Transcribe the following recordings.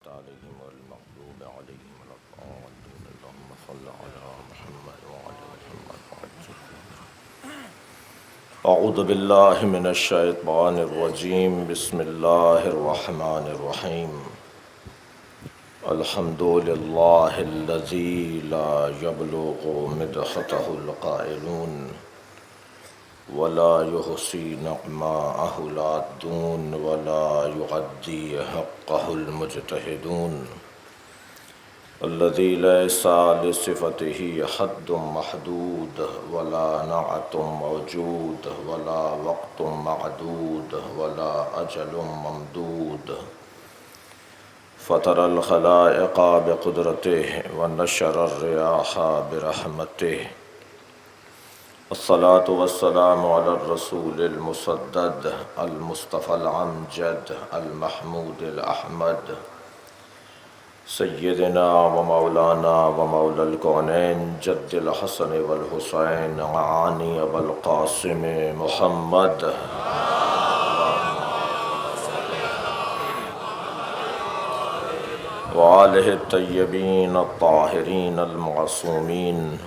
عليهم والمغضوب عليهم ولا الضالين اللهم صل على محمد وعلى محمد وعجل. أعوذ بالله من الشيطان الرجيم بسم الله الرحمن الرحيم. الحمد لله الذي لا يبلغ مدحته القائلون ولا يحصي نعماءه العادون ولا يعدي حقه المجتهدون الذي ليس لصفته حد محدود ولا نعت موجود ولا وقت معدود ولا أجل ممدود فطر الخلائق بقدرته ونشر الرياح برحمته. الصلاة والسلام على الرسول المسدد المصطفى الأمجد المحمود الأحمد سيدنا ومولانا ومولى الكونين جد الحسن والحسين معاني أبا القاسم محمد وآله الطيبين الطاهرين المعصومين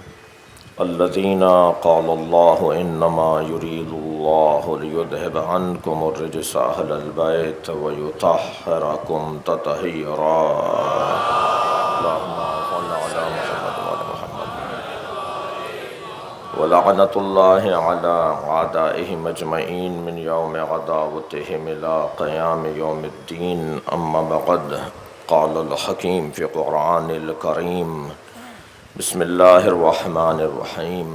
الذين قال الله إنما يريد الله ليذهب عنكم الرجس أهل البيت ويطهركم تطهيرا. اللهم صل على محمد وعلى محمد. ولعنة الله على أعدائهم أجمعين من يوم عداوتهم إلى قيام يوم الدين. أما بعد، قال الحكيم في القرآن الكريم بسم الله الرحمن الرحيم.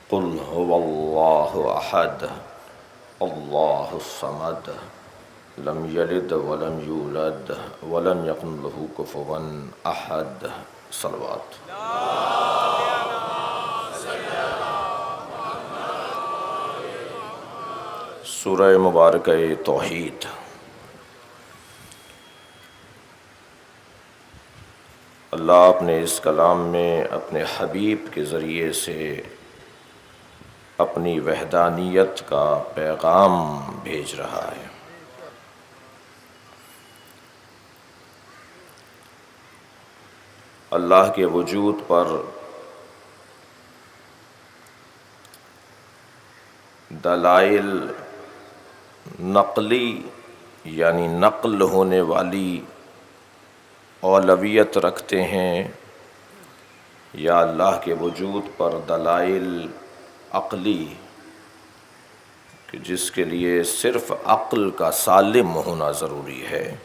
قل هو الله أحد الله الصمد لم يلد ولم يولد ولم يكن له كفوا أحد. صلوات. سورہ مبارکہ توحید. اللہ اپنے اس کلام میں اپنے حبیب کے ذریعے سے اپنی وحدانیت کا پیغام بھیج رہا ہے. اللہ کے وجود پر دلائل نقلی یعنی نقل ہونے والی اولویت رکھتے ہیں، یا اللہ کے وجود پر دلائل عقلی کہ جس کے لیے صرف عقل کا سالم ہونا ضروری ہے،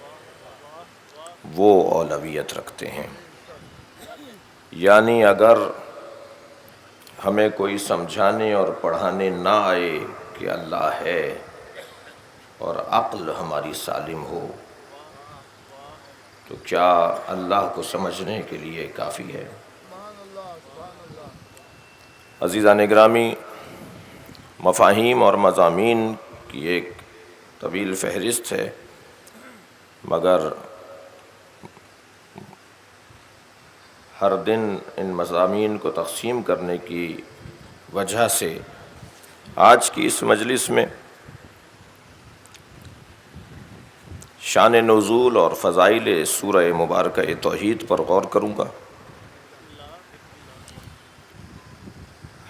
وہ اولویت رکھتے ہیں. یعنی اگر ہمیں کوئی سمجھانے اور پڑھانے نہ آئے کہ اللہ ہے اور عقل ہماری سالم ہو، تو کیا اللہ کو سمجھنے کے لیے کافی ہے؟ عزیزان گرامی، مفاہیم اور مضامین کی ایک طویل فہرست ہے، مگر ہر دن ان مضامین کو تقسیم کرنے کی وجہ سے آج کی اس مجلس میں شان نزول اور فضائل سورہ مبارکہ توحید پر غور کروں گا.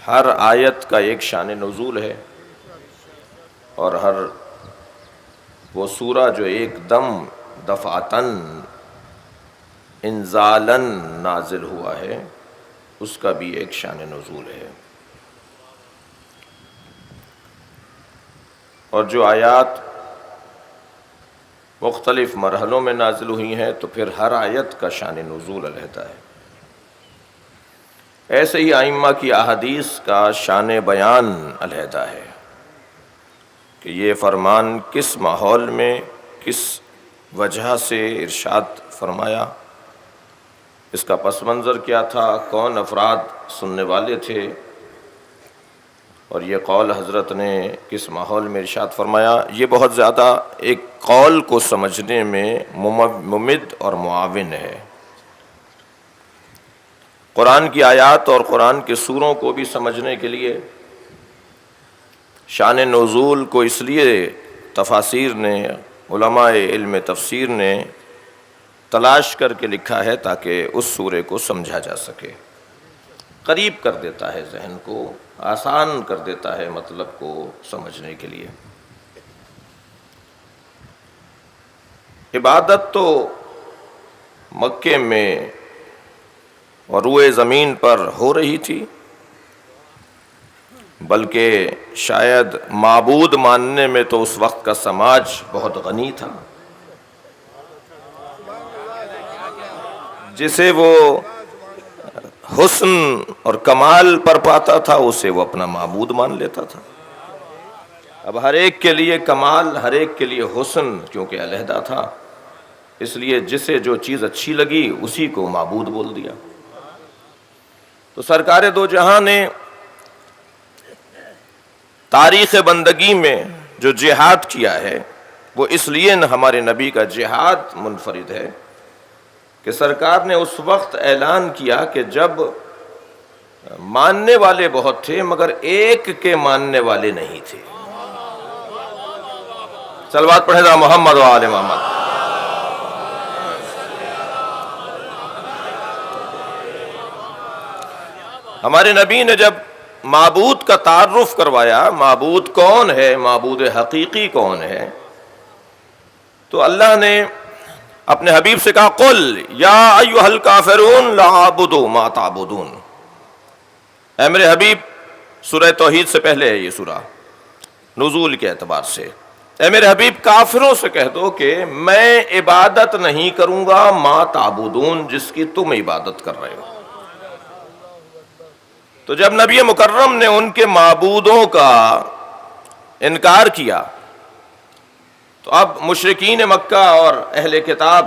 ہر آیت کا ایک شان نزول ہے، اور ہر وہ سورہ جو ایک دم دفعتاً انزالاً نازل ہوا ہے، اس کا بھی ایک شان نزول ہے. اور جو آیات مختلف مرحلوں میں نازل ہوئی ہیں تو پھر ہر آیت کا شان نزول علیحدہ ہے. ایسے ہی ائمہ کی احادیث کا شان بیان علیحدہ ہے کہ یہ فرمان کس ماحول میں کس وجہ سے ارشاد فرمایا، اس کا پس منظر کیا تھا، کون افراد سننے والے تھے، اور یہ قول حضرت نے کس ماحول میں ارشاد فرمایا. یہ بہت زیادہ ایک قول کو سمجھنے میں ممد اور معاون ہے. قرآن کی آیات اور قرآن کے سوروں کو بھی سمجھنے کے لیے شان نزول کو اس لیے تفاسیر نے، علماء علم تفسیر نے تلاش کر کے لکھا ہے تاکہ اس سورے کو سمجھا جا سکے، قریب کر دیتا ہے ذہن کو، آسان کر دیتا ہے مطلب کو سمجھنے کے لیے۔ عبادت تو مکے میں اور روئے زمین پر ہو رہی تھی، بلکہ شاید معبود ماننے میں تو اس وقت کا سماج بہت غنی تھا، جسے وہ حسن اور کمال پر پاتا تھا اسے وہ اپنا معبود مان لیتا تھا۔ اب ہر ایک کے لیے کمال، ہر ایک کے لیے حسن کیونکہ علیحدہ تھا، اس لیے جسے جو چیز اچھی لگی اسی کو معبود بول دیا۔ تو سرکار دو جہاں نے تاریخ بندگی میں جو جہاد کیا ہے وہ اس لیے ہمارے نبی کا جہاد منفرد ہے کہ سرکار نے اس وقت اعلان کیا کہ جب ماننے والے بہت تھے مگر ایک کے ماننے والے نہیں تھے۔ صلوات پڑھیں ذرا محمد و آل محمد۔ ہمارے نبی نے جب معبود کا تعارف کروایا، معبود کون ہے، معبود حقیقی کون ہے، تو اللہ نے اپنے حبیب سے کہا قل یا ایھا الکافرون لا اعبد ما تعبدون۔ اے میرے حبیب، سورہ توحید سے پہلے ہے یہ سورہ نزول کے اعتبار سے، اے میرے حبیب کافروں سے کہہ دو کہ میں عبادت نہیں کروں گا ما تعبدون، جس کی تم عبادت کر رہے ہو۔ تو جب نبی مکرم نے ان کے معبودوں کا انکار کیا تو اب مشرکین مکہ اور اہل کتاب،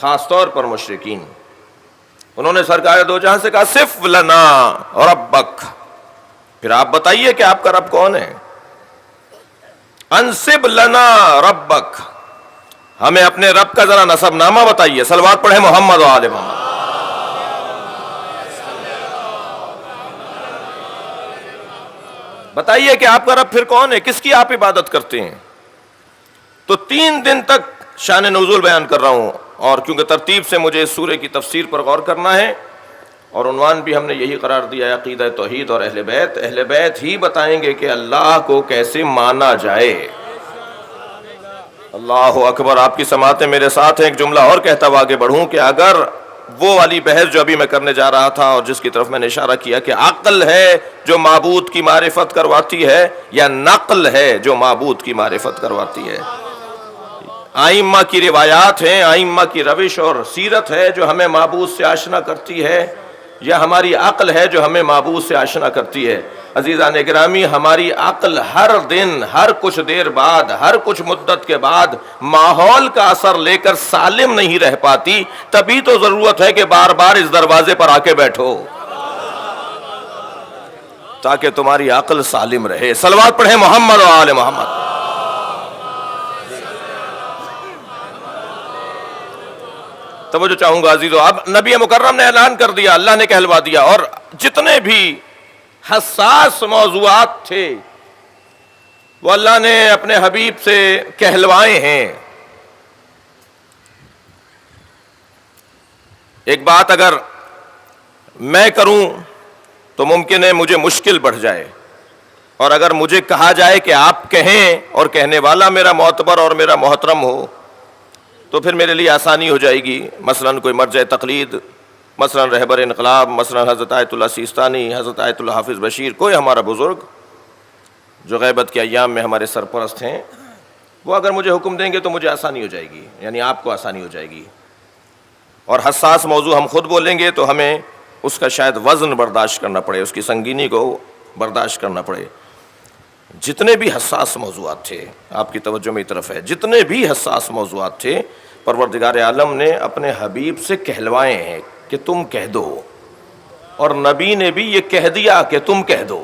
خاص طور پر مشرکین، انہوں نے سرکار دو جہاں سے کہا صف لنا ربک، پھر آپ بتائیے کہ آپ کا رب کون ہے، انصب لنا ربک، ہمیں اپنے رب کا ذرا نسب نامہ بتائیے۔ صلوات پڑھیں محمد و آل محمد۔ بتائیے کہ آپ کا رب پھر کون ہے، کس کی آپ عبادت کرتے ہیں۔ تو 3 دن تک شان نزول بیان کر رہا ہوں، اور کیونکہ ترتیب سے مجھے اس سورے کی تفسیر پر غور کرنا ہے، اور عنوان بھی ہم نے یہی قرار دیا ہے عقیدہ توحید اور اہل بیت۔ اہل بیت ہی بتائیں گے کہ اللہ کو کیسے مانا جائے۔ اللہ اکبر، آپ کی سماعتیں میرے ساتھ ہیں۔ ایک جملہ اور کہتا ہوا آگے بڑھوں کہ اگر وہ والی بحث جو ابھی میں کرنے جا رہا تھا اور جس کی طرف میں نے اشارہ کیا کہ عقل ہے جو معبود کی معرفت کرواتی ہے یا نقل ہے جو معبود کی معرفت کرواتی ہے، ائمہ کی روایات ہیں، ائمہ کی روش اور سیرت ہے جو ہمیں معبود سے آشنا کرتی ہے، یا ہماری عقل ہے جو ہمیں معبود سے آشنا کرتی ہے؟ عزیزان گرامی، ہماری عقل ہر دن، ہر کچھ دیر بعد، ہر کچھ مدت کے بعد ماحول کا اثر لے کر سالم نہیں رہ پاتی، تبھی تو ضرورت ہے کہ بار بار اس دروازے پر آ کے بیٹھو تاکہ تمہاری عقل سالم رہے۔ صلوات پڑھیں محمد و آل محمد۔ توجہ چاہوں گا عزیزو، اب نبی مکرم نے اعلان کر دیا، اللہ نے کہلوا دیا، اور جتنے بھی حساس موضوعات تھے وہ اللہ نے اپنے حبیب سے کہلوائے ہیں۔ ایک بات اگر میں کروں تو ممکن ہے مجھے مشکل بڑھ جائے، اور اگر مجھے کہا جائے کہ آپ کہیں اور کہنے والا میرا معتبر اور میرا محترم ہو تو پھر میرے لیے آسانی ہو جائے گی۔ مثلا کوئی مرجع تقلید، مثلا رہبر انقلاب، مثلا حضرت آیت اللہ سیستانی، حضرت آیت اللہ حافظ بشیر، کوئی ہمارا بزرگ جو غیبت کے ایام میں ہمارے سرپرست ہیں، وہ اگر مجھے حکم دیں گے تو مجھے آسانی ہو جائے گی، یعنی آپ کو آسانی ہو جائے گی۔ اور حساس موضوع ہم خود بولیں گے تو ہمیں اس کا شاید وزن برداشت کرنا پڑے، اس کی سنگینی کو برداشت کرنا پڑے۔ جتنے بھی حساس موضوعات تھے، آپ کی توجہ میری طرف ہے، جتنے بھی حساس موضوعات تھے پروردگار عالم نے اپنے حبیب سے کہلوائے ہیں کہ تم کہہ دو، اور نبی نے بھی یہ کہہ دیا کہ تم کہہ دو۔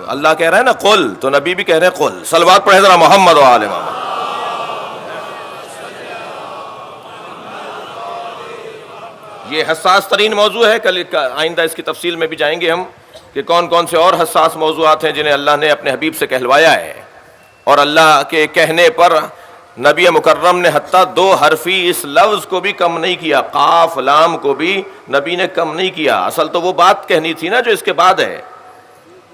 اللہ کہہ رہا ہے نا قل، تو نبی بھی کہہ رہے ہیں قل۔ صلوات پڑھیں ذرا محمد و آل محمد۔ یہ حساس ترین موضوع ہے، کل آئندہ اس کی تفصیل میں بھی جائیں گے ہم کہ کون کون سے اور حساس موضوعات ہیں جنہیں اللہ نے اپنے حبیب سے کہلوایا ہے، اور اللہ کے کہنے پر نبی مکرم نے حتیٰ 2 حرفی اس لفظ کو بھی کم نہیں کیا، قاف لام کو بھی نبی نے کم نہیں کیا۔ اصل تو وہ بات کہنی تھی نا جو اس کے بعد ہے،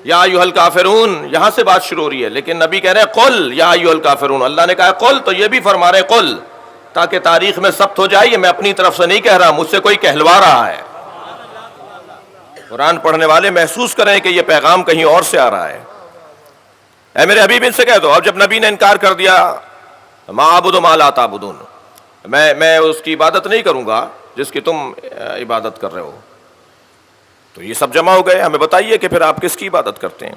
یا ایھا الکافرون، یہاں سے بات شروع ہو رہی ہے، لیکن نبی کہہ رہے ہیں قل یا ایھا الکافرون، اللہ نے کہا قل تو یہ بھی فرما رہے قل، تاکہ تاریخ میں ثبت ہو جائے یہ میں اپنی طرف سے نہیں کہہ رہا، مجھ سے کوئی کہلوا رہا ہے۔ قرآن پڑھنے والے محسوس کریں کہ یہ پیغام کہیں اور سے آ رہا ہے۔ اے میرے حبیب ان سے کہہ دو، اب جب نبی نے انکار کر دیا ما اعبد ما لا تعبدون، میں اس کی عبادت نہیں کروں گا جس کی تم عبادت کر رہے ہو، تو یہ سب جمع ہو گئے، ہمیں بتائیے کہ پھر آپ کس کی عبادت کرتے ہیں؟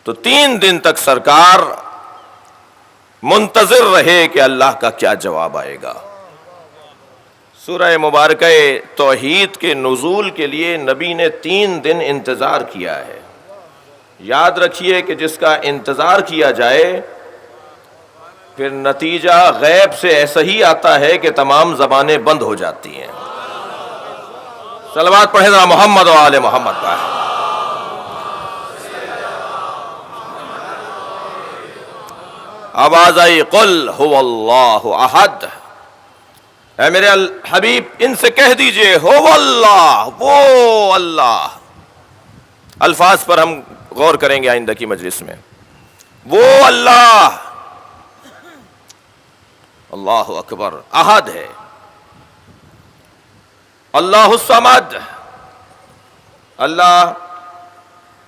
تو 3 دن تک سرکار منتظر رہے کہ اللہ کا کیا جواب آئے گا۔ سورہ مبارکہ توحید کے نزول کے لیے نبی نے 3 دن انتظار کیا ہے۔ یاد رکھیے کہ جس کا انتظار کیا جائے پھر نتیجہ غیب سے ایسا ہی آتا ہے کہ تمام زبانیں بند ہو جاتی ہیں۔ صلوات پڑھیں ذرا محمد و آل محمد پر۔ آواز آئی قل هو اللہ احد، اے میرے حبیب ان سے کہہ دیجئے هو اللہ، وہ اللہ۔ الفاظ پر ہم غور کریں گے آئندہ کی مجلس میں۔ وہ اللہ، اللہ اکبر، احد ہے، اللہ الصمد، اللہ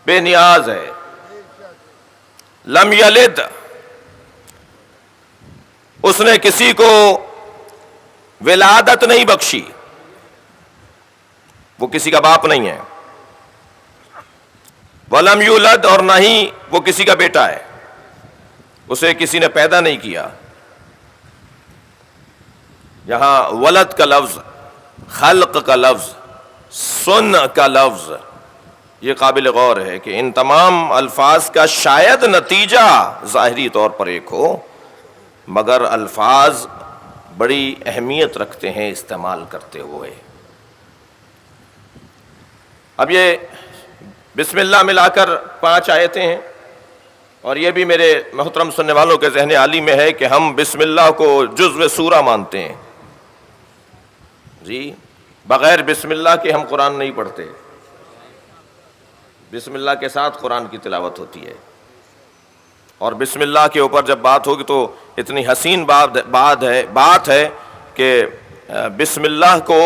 بے نیاز ہے، لم یلد، اس نے کسی کو ولادت نہیں بخشی، وہ کسی کا باپ نہیں ہے، ولم یولد، اور نہ ہی وہ کسی کا بیٹا ہے، اسے کسی نے پیدا نہیں کیا۔ یہاں ولد کا لفظ، خلق کا لفظ، سن کا لفظ، یہ قابل غور ہے کہ ان تمام الفاظ کا شاید نتیجہ ظاہری طور پر ایک ہو، مگر الفاظ بڑی اہمیت رکھتے ہیں استعمال کرتے ہوئے۔ اب یہ بسم اللہ ملا کر 5 آیتیں ہیں، اور یہ بھی میرے محترم سننے والوں کے ذہن عالی میں ہے کہ ہم بسم اللہ کو جزو سورہ مانتے ہیں جی، بغیر بسم اللہ کے ہم قرآن نہیں پڑھتے، بسم اللہ کے ساتھ قرآن کی تلاوت ہوتی ہے، اور بسم اللہ کے اوپر جب بات ہوگی تو اتنی حسین بات ہے کہ بسم اللہ کو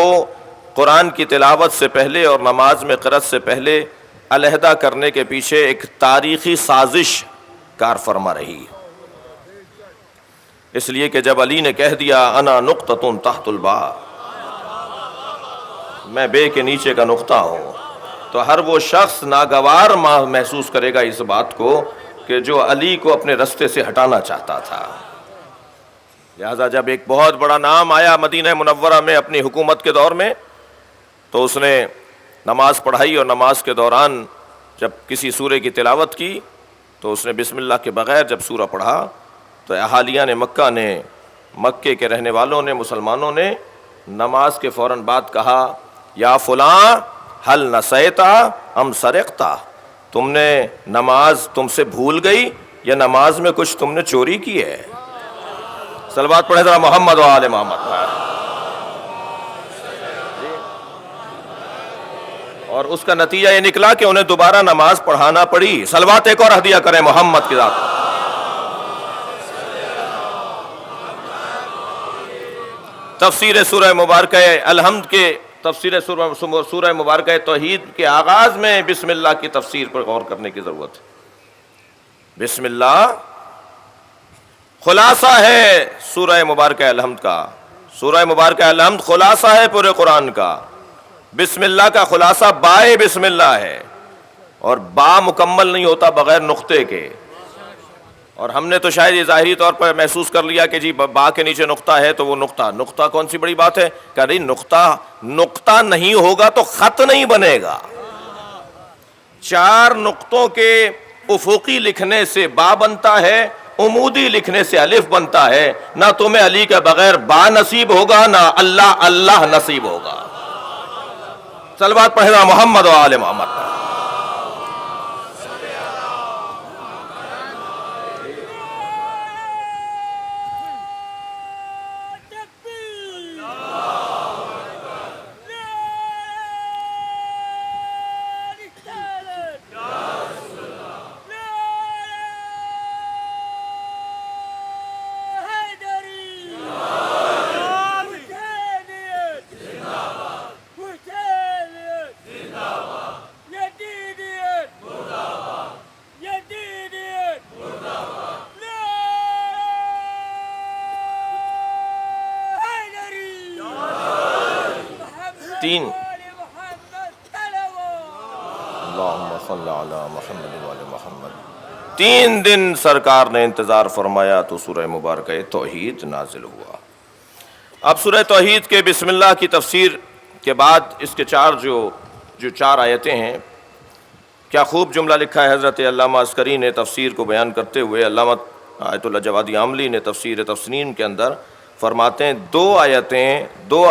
قرآن کی تلاوت سے پہلے اور نماز میں قرأت سے پہلے علیحدہ کرنے کے پیچھے ایک تاریخی سازش کار فرما رہی، اس لیے کہ جب علی نے کہہ دیا انا نقطۃ تحت الباء، میں بے کے نیچے کا نقطہ ہوں، تو ہر وہ شخص ناگوار محسوس کرے گا اس بات کو کہ جو علی کو اپنے رستے سے ہٹانا چاہتا تھا۔ لہذا جب ایک بہت بڑا نام آیا مدینہ منورہ میں اپنی حکومت کے دور میں، تو اس نے نماز پڑھائی، اور نماز کے دوران جب کسی سورے کی تلاوت کی تو اس نے بسم اللہ کے بغیر جب سورہ پڑھا تو اہالیان مکہ نے، مکے کے رہنے والوں نے، مسلمانوں نے نماز کے فوراً بعد کہا یا فلاں ہل نسیتا ام سرقتا، تم نے نماز تم سے بھول گئی یا نماز میں کچھ تم نے چوری کی ہے؟ صلوات پڑھیں ذرا محمد و آل محمد۔ اور اس کا نتیجہ یہ نکلا کہ انہیں دوبارہ نماز پڑھانا پڑی۔ صلوات ایک اور ہدیہ کریں محمد کی ذات۔ تفسیر سورہ مبارکہ الحمد کے تفسیر سورہ مبارکہ توحید کے آغاز میں بسم اللہ کی تفسیر پر غور کرنے کی ضرورت ہے۔ بسم اللہ خلاصہ ہے سورہ مبارکہ الحمد کا، سورہ مبارکہ الحمد خلاصہ ہے پورے قرآن کا۔ بسم اللہ کا خلاصہ بائے بسم اللہ ہے، اور با مکمل نہیں ہوتا بغیر نقطے کے، اور ہم نے تو شاید یہ ظاہری طور پر محسوس کر لیا کہ جی با کے نیچے نقطہ ہے تو وہ نقطہ کون سی بڑی بات ہے؟ کہ نہیں، نقطہ نہیں ہوگا تو خط نہیں بنے گا۔ 4 نقطوں کے افقی لکھنے سے با بنتا ہے، عمودی لکھنے سے الف بنتا ہے۔ نہ تمہیں علی کے بغیر با نصیب ہوگا، نہ اللہ اللہ نصیب ہوگا۔ صلوات پڑھنا محمد و آل محمد۔ تین اللہم صلی علی محمد وعلی محمد 3 دن سرکار نے انتظار فرمایا تو سورہ مبارکہ توحید نازل ہوا۔ اب سورہ توحید کے بسم اللہ کی تفسیر کے بعد اس کے جو 4 آیتیں ہیں، کیا خوب جملہ لکھا ہے حضرت علامہ عسکری نے تفسیر کو بیان کرتے ہوئے۔ علامہ آیت اللہ جوادی عاملی نے تفسیر تسنیم کے اندر فرماتے ہیں 2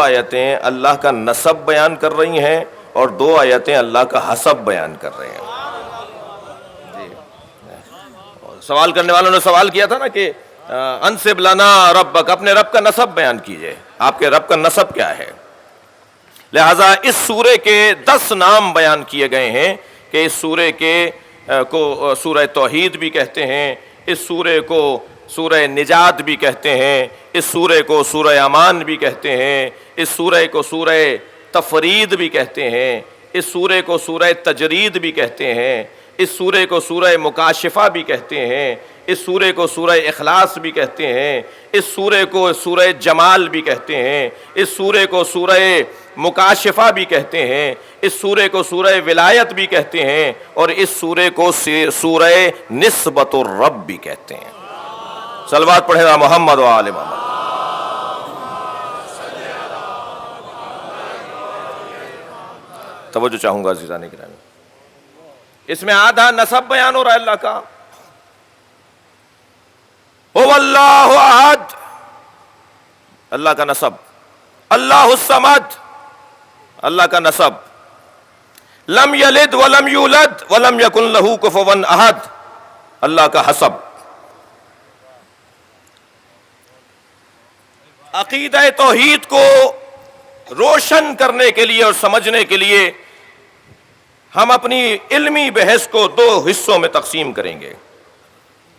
آیتیں اللہ کا نسب بیان کر رہی ہیں اور 2 آیتیں اللہ کا حسب بیان کر رہے ہیں۔ سوال کرنے والوں نے سوال کیا تھا نا کہ انسب لنا ربک، اپنے رب کا نسب بیان کیجئے، آپ کے رب کا نسب کیا ہے۔ لہٰذا اس سورے کے 10 نام بیان کیے گئے ہیں کہ اس سورے کو سورہ توحید بھی کہتے ہیں، اس سورے کو سورہ نجات بھی کہتے ہیں، اس سورے کو سورہ امان بھی کہتے ہیں، اس سورے کو سورہ تفرید بھی کہتے ہیں، اس سورے کو سورہ تجرید بھی کہتے ہیں، اس سورے کو سورہ مکاشفہ بھی کہتے ہیں، اس سورے کو سورہ اخلاص بھی کہتے ہیں، اس سورے کو سورہ جمال بھی کہتے ہیں، اس سورے کو سورہ مکاشفہ بھی کہتے ہیں، اس سورے کو سورہ ولایت بھی کہتے ہیں، اور اس سورے کو سورہ نسبت الرب بھی کہتے ہیں۔ صلوات پڑھیں گا محمد و آل محمد۔ توجہ چاہوں گا عزیزان گرامی، اس میں آدھا نسب بیان ہو رہا ہے اللہ کا، هو اللہ احد، اللہ کا نسب، اللہ الصمد، اللہ کا نسب، لم یلد ولم یولد ولم یکن لہ کفوا احد، اللہ کا حسب۔ عقیدہ توحید کو روشن کرنے کے لیے اور سمجھنے کے لیے ہم اپنی علمی بحث کو 2 حصوں میں تقسیم کریں گے۔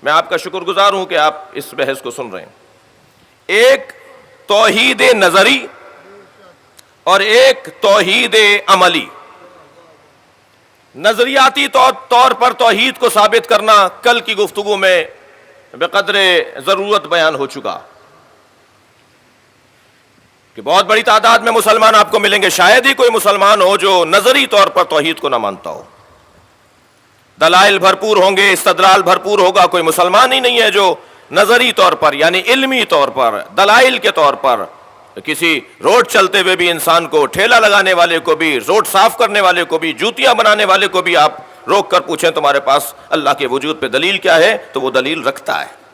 میں آپ کا شکر گزار ہوں کہ آپ اس بحث کو سن رہے ہیں۔ ایک توحید نظری اور ایک توحید عملی۔ نظریاتی طور پر توحید کو ثابت کرنا کل کی گفتگو میں بقدر ضرورت بیان ہو چکا کہ بہت بڑی تعداد میں مسلمان آپ کو ملیں گے، شاید ہی کوئی مسلمان ہو جو نظری طور پر توحید کو نہ مانتا ہو۔ دلائل بھرپور ہوں گے، استدلال بھرپور ہوگا، کوئی مسلمان ہی نہیں ہے جو نظری طور پر یعنی علمی طور پر دلائل کے طور پر کسی روڈ چلتے ہوئے بھی انسان کو، ٹھیلا لگانے والے کو بھی، روڈ صاف کرنے والے کو بھی، جوتیاں بنانے والے کو بھی آپ روک کر پوچھیں تمہارے پاس اللہ کے وجود پہ دلیل کیا ہے تو وہ دلیل رکھتا ہے۔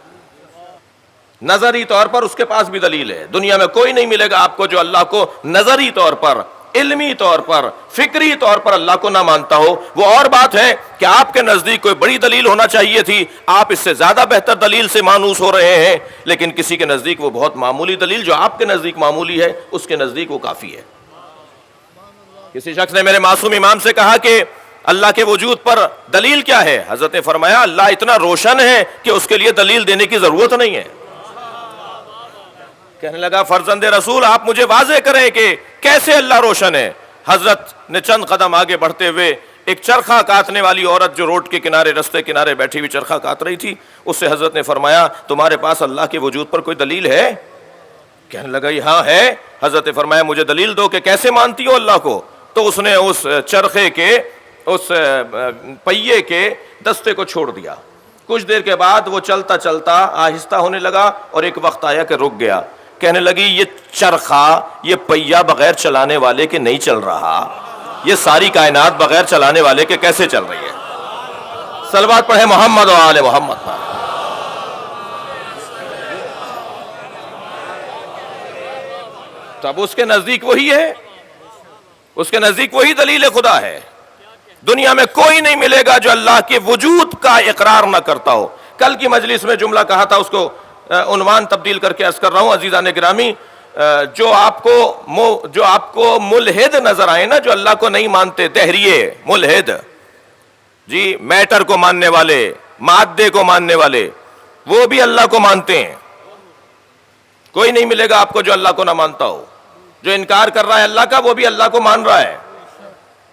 نظری طور پر اس کے پاس بھی دلیل ہے۔ دنیا میں کوئی نہیں ملے گا آپ کو جو اللہ کو نظری طور پر، علمی طور پر، فکری طور پر اللہ کو نہ مانتا ہو۔ وہ اور بات ہے کہ آپ کے نزدیک کوئی بڑی دلیل ہونا چاہیے تھی، آپ اس سے زیادہ بہتر دلیل سے مانوس ہو رہے ہیں، لیکن کسی کے نزدیک وہ بہت معمولی دلیل جو آپ کے نزدیک معمولی ہے اس کے نزدیک وہ کافی ہے۔ کسی شخص نے میرے معصوم امام سے کہا کہ اللہ کے وجود پر دلیل کیا ہے؟ حضرت نے فرمایا اللہ اتنا روشن ہے کہ اس کے لیے دلیل دینے کی ضرورت نہیں ہے۔ کہنے لگا فرزند رسول آپ مجھے واضح کریں کہ کیسے اللہ روشن ہے۔ حضرت نے چند قدم آگے بڑھتے ہوئے ایک چرخہ کاٹنے والی عورت جو روڈ کے کنارے، رستے کنارے بیٹھی ہوئی چرخہ کاٹ رہی تھی، اس سے حضرت نے فرمایا تمہارے پاس اللہ کے وجود پر کوئی دلیل ہے؟ کہنے لگا ہاں ہے۔ حضرت نے فرمایا مجھے دلیل دو کہ کیسے مانتی ہو اللہ کو؟ تو اس نے اس چرخے کے، اس پہیے کے دستے کو چھوڑ دیا۔ کچھ دیر کے بعد وہ چلتا چلتا آہستہ ہونے لگا اور ایک وقت آیا کہ رک گیا۔ کہنے لگی یہ چرخہ، یہ پہیا بغیر چلانے والے کے نہیں چل رہا، یہ ساری کائنات بغیر چلانے والے کے کیسے چل رہی ہے؟ صلوات پڑھیں محمد و آل محمد۔ تو اب اس کے نزدیک وہی ہے، اس کے نزدیک وہی دلیل خدا ہے۔ دنیا میں کوئی نہیں ملے گا جو اللہ کے وجود کا اقرار نہ کرتا ہو۔ کل کی مجلس میں جملہ کہا تھا، اس کو عنوان تبدیل کر کے عرض کر رہا ہوں عزیزان گرامی، جو آپ کو ملحد نظر آئے نا، جو اللہ کو نہیں مانتے، دہریے، ملحد، جی میٹر کو ماننے والے، مادے کو ماننے والے، وہ بھی اللہ کو مانتے ہیں۔ کوئی نہیں ملے گا آپ کو جو اللہ کو نہ مانتا ہو۔ جو انکار کر رہا ہے اللہ کا وہ بھی اللہ کو مان رہا ہے۔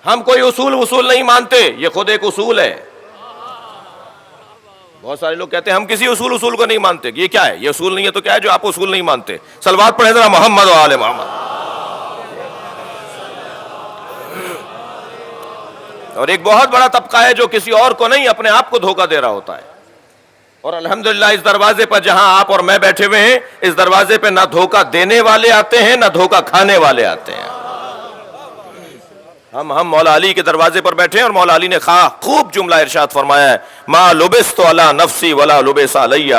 ہم کوئی اصول نہیں مانتے، یہ خود ایک اصول ہے۔ بہت سارے لوگ کہتے ہیں ہم کسی اصول کو نہیں مانتے، یہ کیا ہے؟ یہ اصول نہیں ہے تو کیا ہے جو آپ اصول نہیں مانتے؟ صلوات پڑھیں ذرا محمد و آل محمد۔ اور ایک بہت بڑا طبقہ ہے جو کسی اور کو نہیں اپنے آپ کو دھوکہ دے رہا ہوتا ہے. اور الحمدللہ اس دروازے پر جہاں آپ اور میں بیٹھے ہوئے ہیں, اس دروازے پہ نہ دھوکہ دینے والے آتے ہیں نہ دھوکہ کھانے والے آتے ہیں. ہم مولا علی کے دروازے پر بیٹھے ہیں اور مولا علی نے خوب جملہ ارشاد فرمایا ہے, ما لبست علی نفسی ولا لبس علی.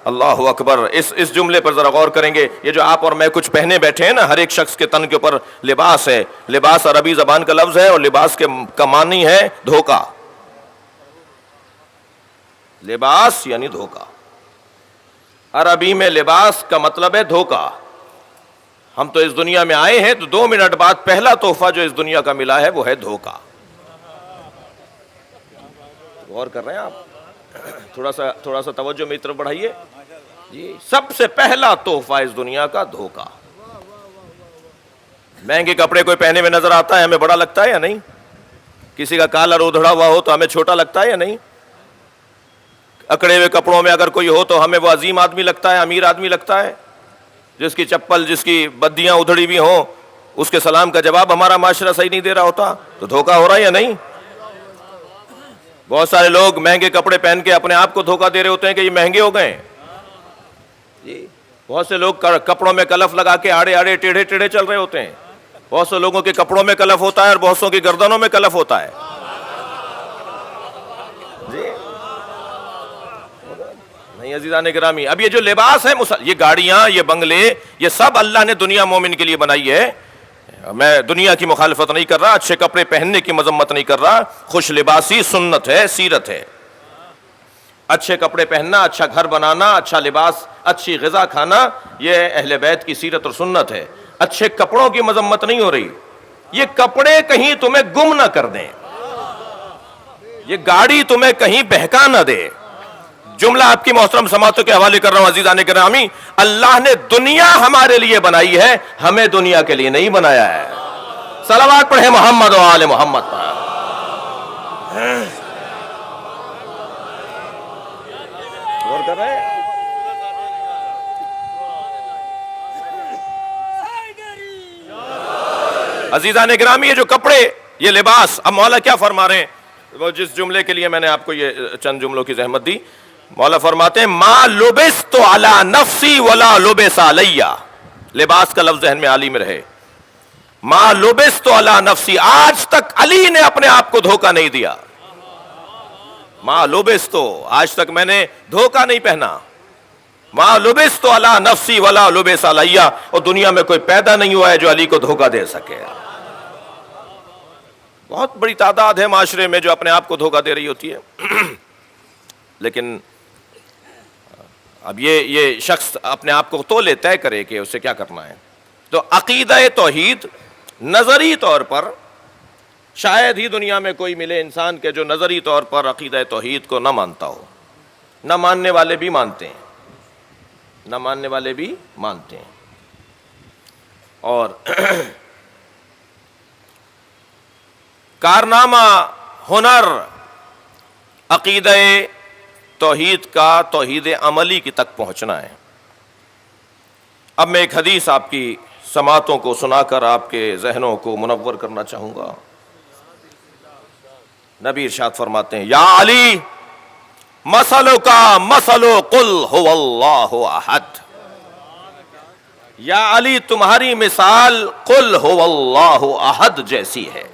اللہ اکبر. اس جملے پر ذرا غور کریں گے. یہ جو آپ اور میں کچھ پہنے بیٹھے ہیں نا, ہر ایک شخص کے تن کے اوپر لباس ہے. لباس عربی زبان کا لفظ ہے اور لباس کا معنی ہے دھوکہ. لباس یعنی دھوکہ. عربی میں لباس کا مطلب ہے دھوکہ. ہم تو اس دنیا میں آئے ہیں تو 2 منٹ بعد پہلا تحفہ جو اس دنیا کا ملا ہے وہ ہے دھوکہ. غور کر رہے ہیں آپ؟ تھوڑا سا توجہ میری طرف بڑھائیے جی. سب سے پہلا تحفہ اس دنیا کا دھوکہ. مہنگے کپڑے کوئی پہنے میں نظر آتا ہے, ہمیں بڑا لگتا ہے یا نہیں؟ کسی کا کالر ادھڑا ہوا ہو تو ہمیں چھوٹا لگتا ہے یا نہیں؟ اکڑے ہوئے کپڑوں میں اگر کوئی ہو تو ہمیں وہ عظیم آدمی لگتا ہے, امیر آدمی لگتا ہے. جس کی چپل, جس کی بدیاں ادھڑی ہوئی ہوں, اس کے سلام کا جواب ہمارا معاشرہ صحیح نہیں دے رہا ہوتا تو دھوکہ ہو رہا ہے یا نہیں؟ بہت سارے لوگ مہنگے کپڑے پہن کے اپنے آپ کو دھوکہ دے رہے ہوتے ہیں کہ یہ مہنگے ہو گئے جی. بہت سے لوگ کپڑوں میں کلف لگا کے آڑے آڑے ٹیڑھے ٹیڑھے چل رہے ہوتے ہیں. بہت سے لوگوں کے کپڑوں میں کلف ہوتا ہے اور بہت سو کی گردنوں میں کلف ہوتا ہے جی. نہیں عزیزان گرامی, اب یہ جو لباس ہے, یہ گاڑیاں, یہ بنگلے, یہ سب اللہ نے دنیا مومن کے لیے بنائی ہے. میں دنیا کی مخالفت نہیں کر رہا, اچھے کپڑے پہننے کی مذمت نہیں کر رہا. خوش لباسی سنت ہے, سیرت ہے. اچھے کپڑے پہننا, اچھا گھر بنانا, اچھا لباس, اچھی غذا کھانا, یہ اہل بیت کی سیرت اور سنت ہے. اچھے کپڑوں کی مذمت نہیں ہو رہی. یہ کپڑے کہیں تمہیں گم نہ کر دیں, یہ گاڑی تمہیں کہیں بہکا نہ دے. جملہ آپ کی محترم سماعتوں کے حوالے کر رہا ہوں عزیزان گرامی. اللہ نے دنیا ہمارے لیے بنائی ہے, ہمیں دنیا کے لیے نہیں بنایا ہے. صلوات پڑھیں محمد و آل محمد پر. غور کر رہے ہیں عزیزان گرامی؟ یہ جو کپڑے, یہ لباس, اب مولا کیا فرما رہے ہیں؟ وہ جس جملے کے لیے میں نے آپ کو یہ چند جملوں کی زحمت دی, مولا فرماتے ہیں ما لبست علی نفسی ولا لبس علی. لباس کا لفظ ذہن میں علی میں رہے. ما لبست علی نفسی, آج تک علی نے اپنے آپ کو دھوکہ نہیں دیا. ما لبست, آج تک میں نے دھوکہ نہیں پہنا. ما لبست علی نفسی ولا لبس علی, اور دنیا میں کوئی پیدا نہیں ہوا ہے جو علی کو دھوکہ دے سکے. بہت بڑی تعداد ہے معاشرے میں جو اپنے آپ کو دھوکہ دے رہی ہوتی ہے. لیکن اب یہ شخص اپنے آپ کو تولے طے کرے کہ اسے کیا کرنا ہے. تو عقیدہ توحید نظری طور پر شاید ہی دنیا میں کوئی ملے انسان کے جو نظری طور پر عقیدہ توحید کو نہ مانتا ہو. نہ ماننے والے بھی مانتے ہیں, نہ ماننے والے بھی مانتے ہیں. اور کارنامہ, ہنر عقیدہ توحید کا, توحید عملی کی تک پہنچنا ہے. اب میں ایک حدیث آپ کی سماعتوں کو سنا کر آپ کے ذہنوں کو منور کرنا چاہوں گا. نبی ارشاد فرماتے ہیں, یا علی مثلو کا مثلو قل هو اللہ احد. یا علی تمہاری مثال قل هو اللہ احد جیسی ہے.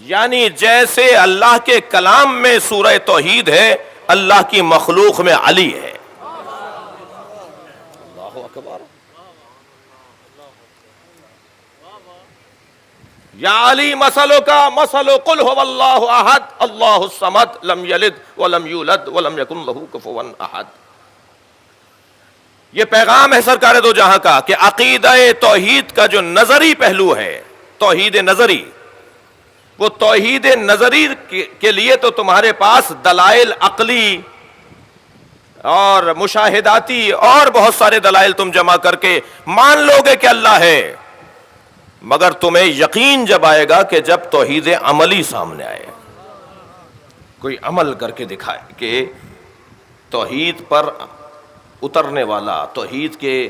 یعنی جیسے اللہ کے کلام میں سورہ توحید ہے, اللہ کی مخلوق میں علی ہے. اللہ اکبر. یا علی مثلو کا مثلو قل هو اللہ احد اللہ الصمد لم یلد ولم یولد ولم یکن لہ کفوا احد. یہ پیغام ہے سرکار دو جہاں کا کہ عقیدہ توحید کا جو نظری پہلو ہے, توحید نظری, وہ توحید نظری کے لیے تو تمہارے پاس دلائل عقلی اور مشاہداتی اور بہت سارے دلائل تم جمع کر کے مان لو گے کہ اللہ ہے, مگر تمہیں یقین جب آئے گا کہ جب توحید عملی سامنے آئے, کوئی عمل کر کے دکھائے کہ توحید پر اترنے والا, توحید کے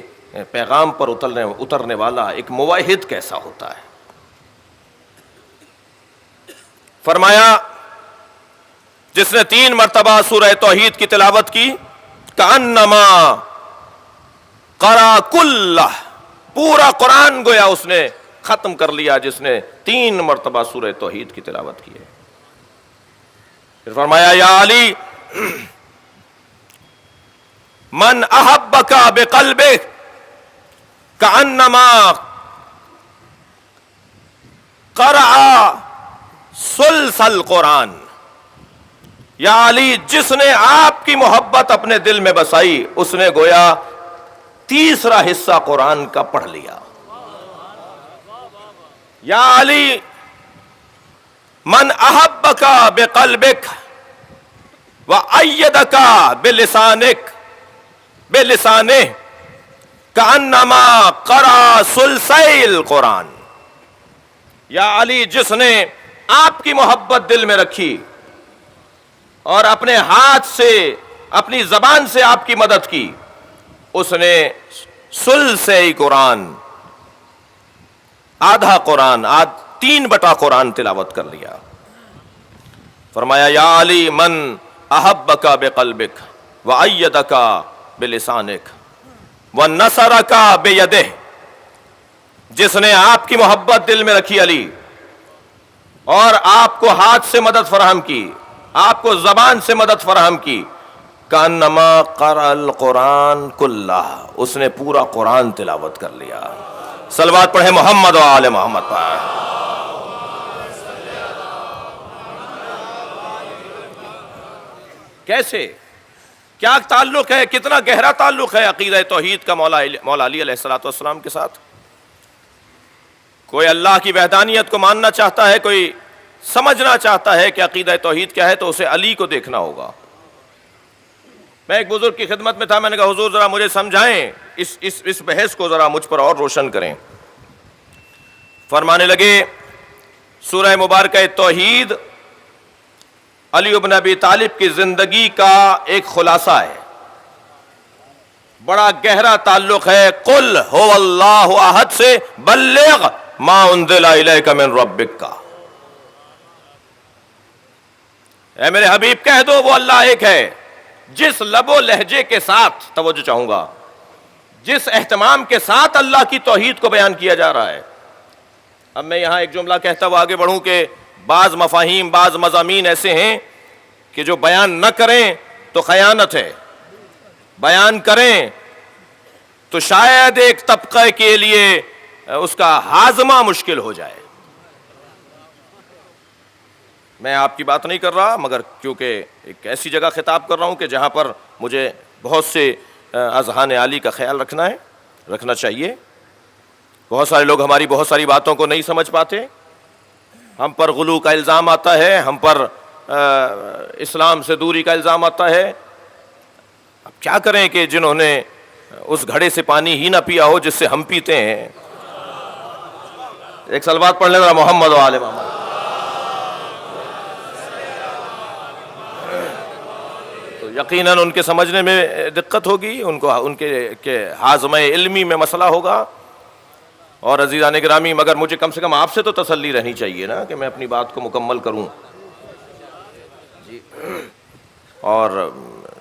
پیغام پر اترنے والا ایک موحد کیسا ہوتا ہے. فرمایا جس نے 3 مرتبہ سورہ توحید کی تلاوت کی کأنما قرأ کلہ، پورا قرآن گویا اس نے ختم کر لیا جس نے 3 مرتبہ سورہ توحید کی تلاوت کی ہے۔ پھر فرمایا یا علی من احبک بقلبک کأنما قرأ ثلث القرآن، یا علی جس نے آپ کی محبت اپنے دل میں بسائی اس نے گویا تیسرا حصہ قرآن کا پڑھ لیا۔ یا علی من احبک بقلبک وأیدک بلسانہ کأنما قرأ ثلثی القرآن، یا علی جس نے آپ کی محبت دل میں رکھی اور اپنے ہاتھ سے اپنی زبان سے آپ کی مدد کی، اس نے ثلثی قرآن، آدھا قرآن، 3/4 قرآن تلاوت کر لیا۔ فرمایا یا علی من احبک بقلبک وأیدک بلسانک ونصرک بیدہ، جس نے آپ کی محبت دل میں رکھی علی اور آپ کو ہاتھ سے مدد فراہم کی، آپ کو زبان سے مدد فراہم کی، کأنما قرأ القرآن کلہ، اس نے پورا قرآن تلاوت کر لیا۔ صلوات پڑھیں محمد و آل محمد پر۔ کیسے، کیا تعلق ہے، کتنا گہرا تعلق ہے عقیدہ توحید کا مولا علی علیہ السلام کے ساتھ۔ کوئی اللہ کی وحدانیت کو ماننا چاہتا ہے، کوئی سمجھنا چاہتا ہے کہ عقیدہ توحید کیا ہے، تو اسے علی کو دیکھنا ہوگا۔ میں ایک بزرگ کی خدمت میں تھا، میں نے کہا حضور ذرا مجھے سمجھائیں، اس بحث کو ذرا مجھ پر اور روشن کریں۔ فرمانے لگے سورہ مبارکہ توحید علی ابن ابی طالب کی زندگی کا ایک خلاصہ ہے، بڑا گہرا تعلق ہے قل هو اللہ احد سے بلغ ما انزل الیک من ربک کا۔ اے میرے حبیب کہہ دو وہ اللہ ایک ہے۔ جس لب و لہجے کے ساتھ، توجہ چاہوں گا، جس اہتمام کے ساتھ اللہ کی توحید کو بیان کیا جا رہا ہے۔ اب میں یہاں ایک جملہ کہتا ہوا آگے بڑھوں کہ بعض مفاہیم، بعض مضامین ایسے ہیں کہ جو بیان نہ کریں تو خیانت ہے، بیان کریں تو شاید ایک طبقے کے لیے اس کا ہاضمہ مشکل ہو جائے۔ میں آپ کی بات نہیں کر رہا، مگر کیونکہ ایک ایسی جگہ خطاب کر رہا ہوں کہ جہاں پر مجھے بہت سے اذہان عالی کا خیال رکھنا چاہیے۔ بہت سارے لوگ ہماری بہت ساری باتوں کو نہیں سمجھ پاتے، ہم پر غلو کا الزام آتا ہے، ہم پر اسلام سے دوری کا الزام آتا ہے۔ اب کیا کریں کہ جنہوں نے اس گھڑے سے پانی ہی نہ پیا ہو جس سے ہم پیتے ہیں۔ ایک صلوات پڑھ لیں ذرا محمد و آل محمد۔ تو یقیناً ان کے سمجھنے میں دقت ہوگی، ان کے ہاضمہ علمی میں مسئلہ ہوگا۔ اور عزیزان گرامی، مگر مجھے کم سے کم آپ سے تو تسلی رہنی چاہیے نا کہ میں اپنی بات کو مکمل کروں۔ اور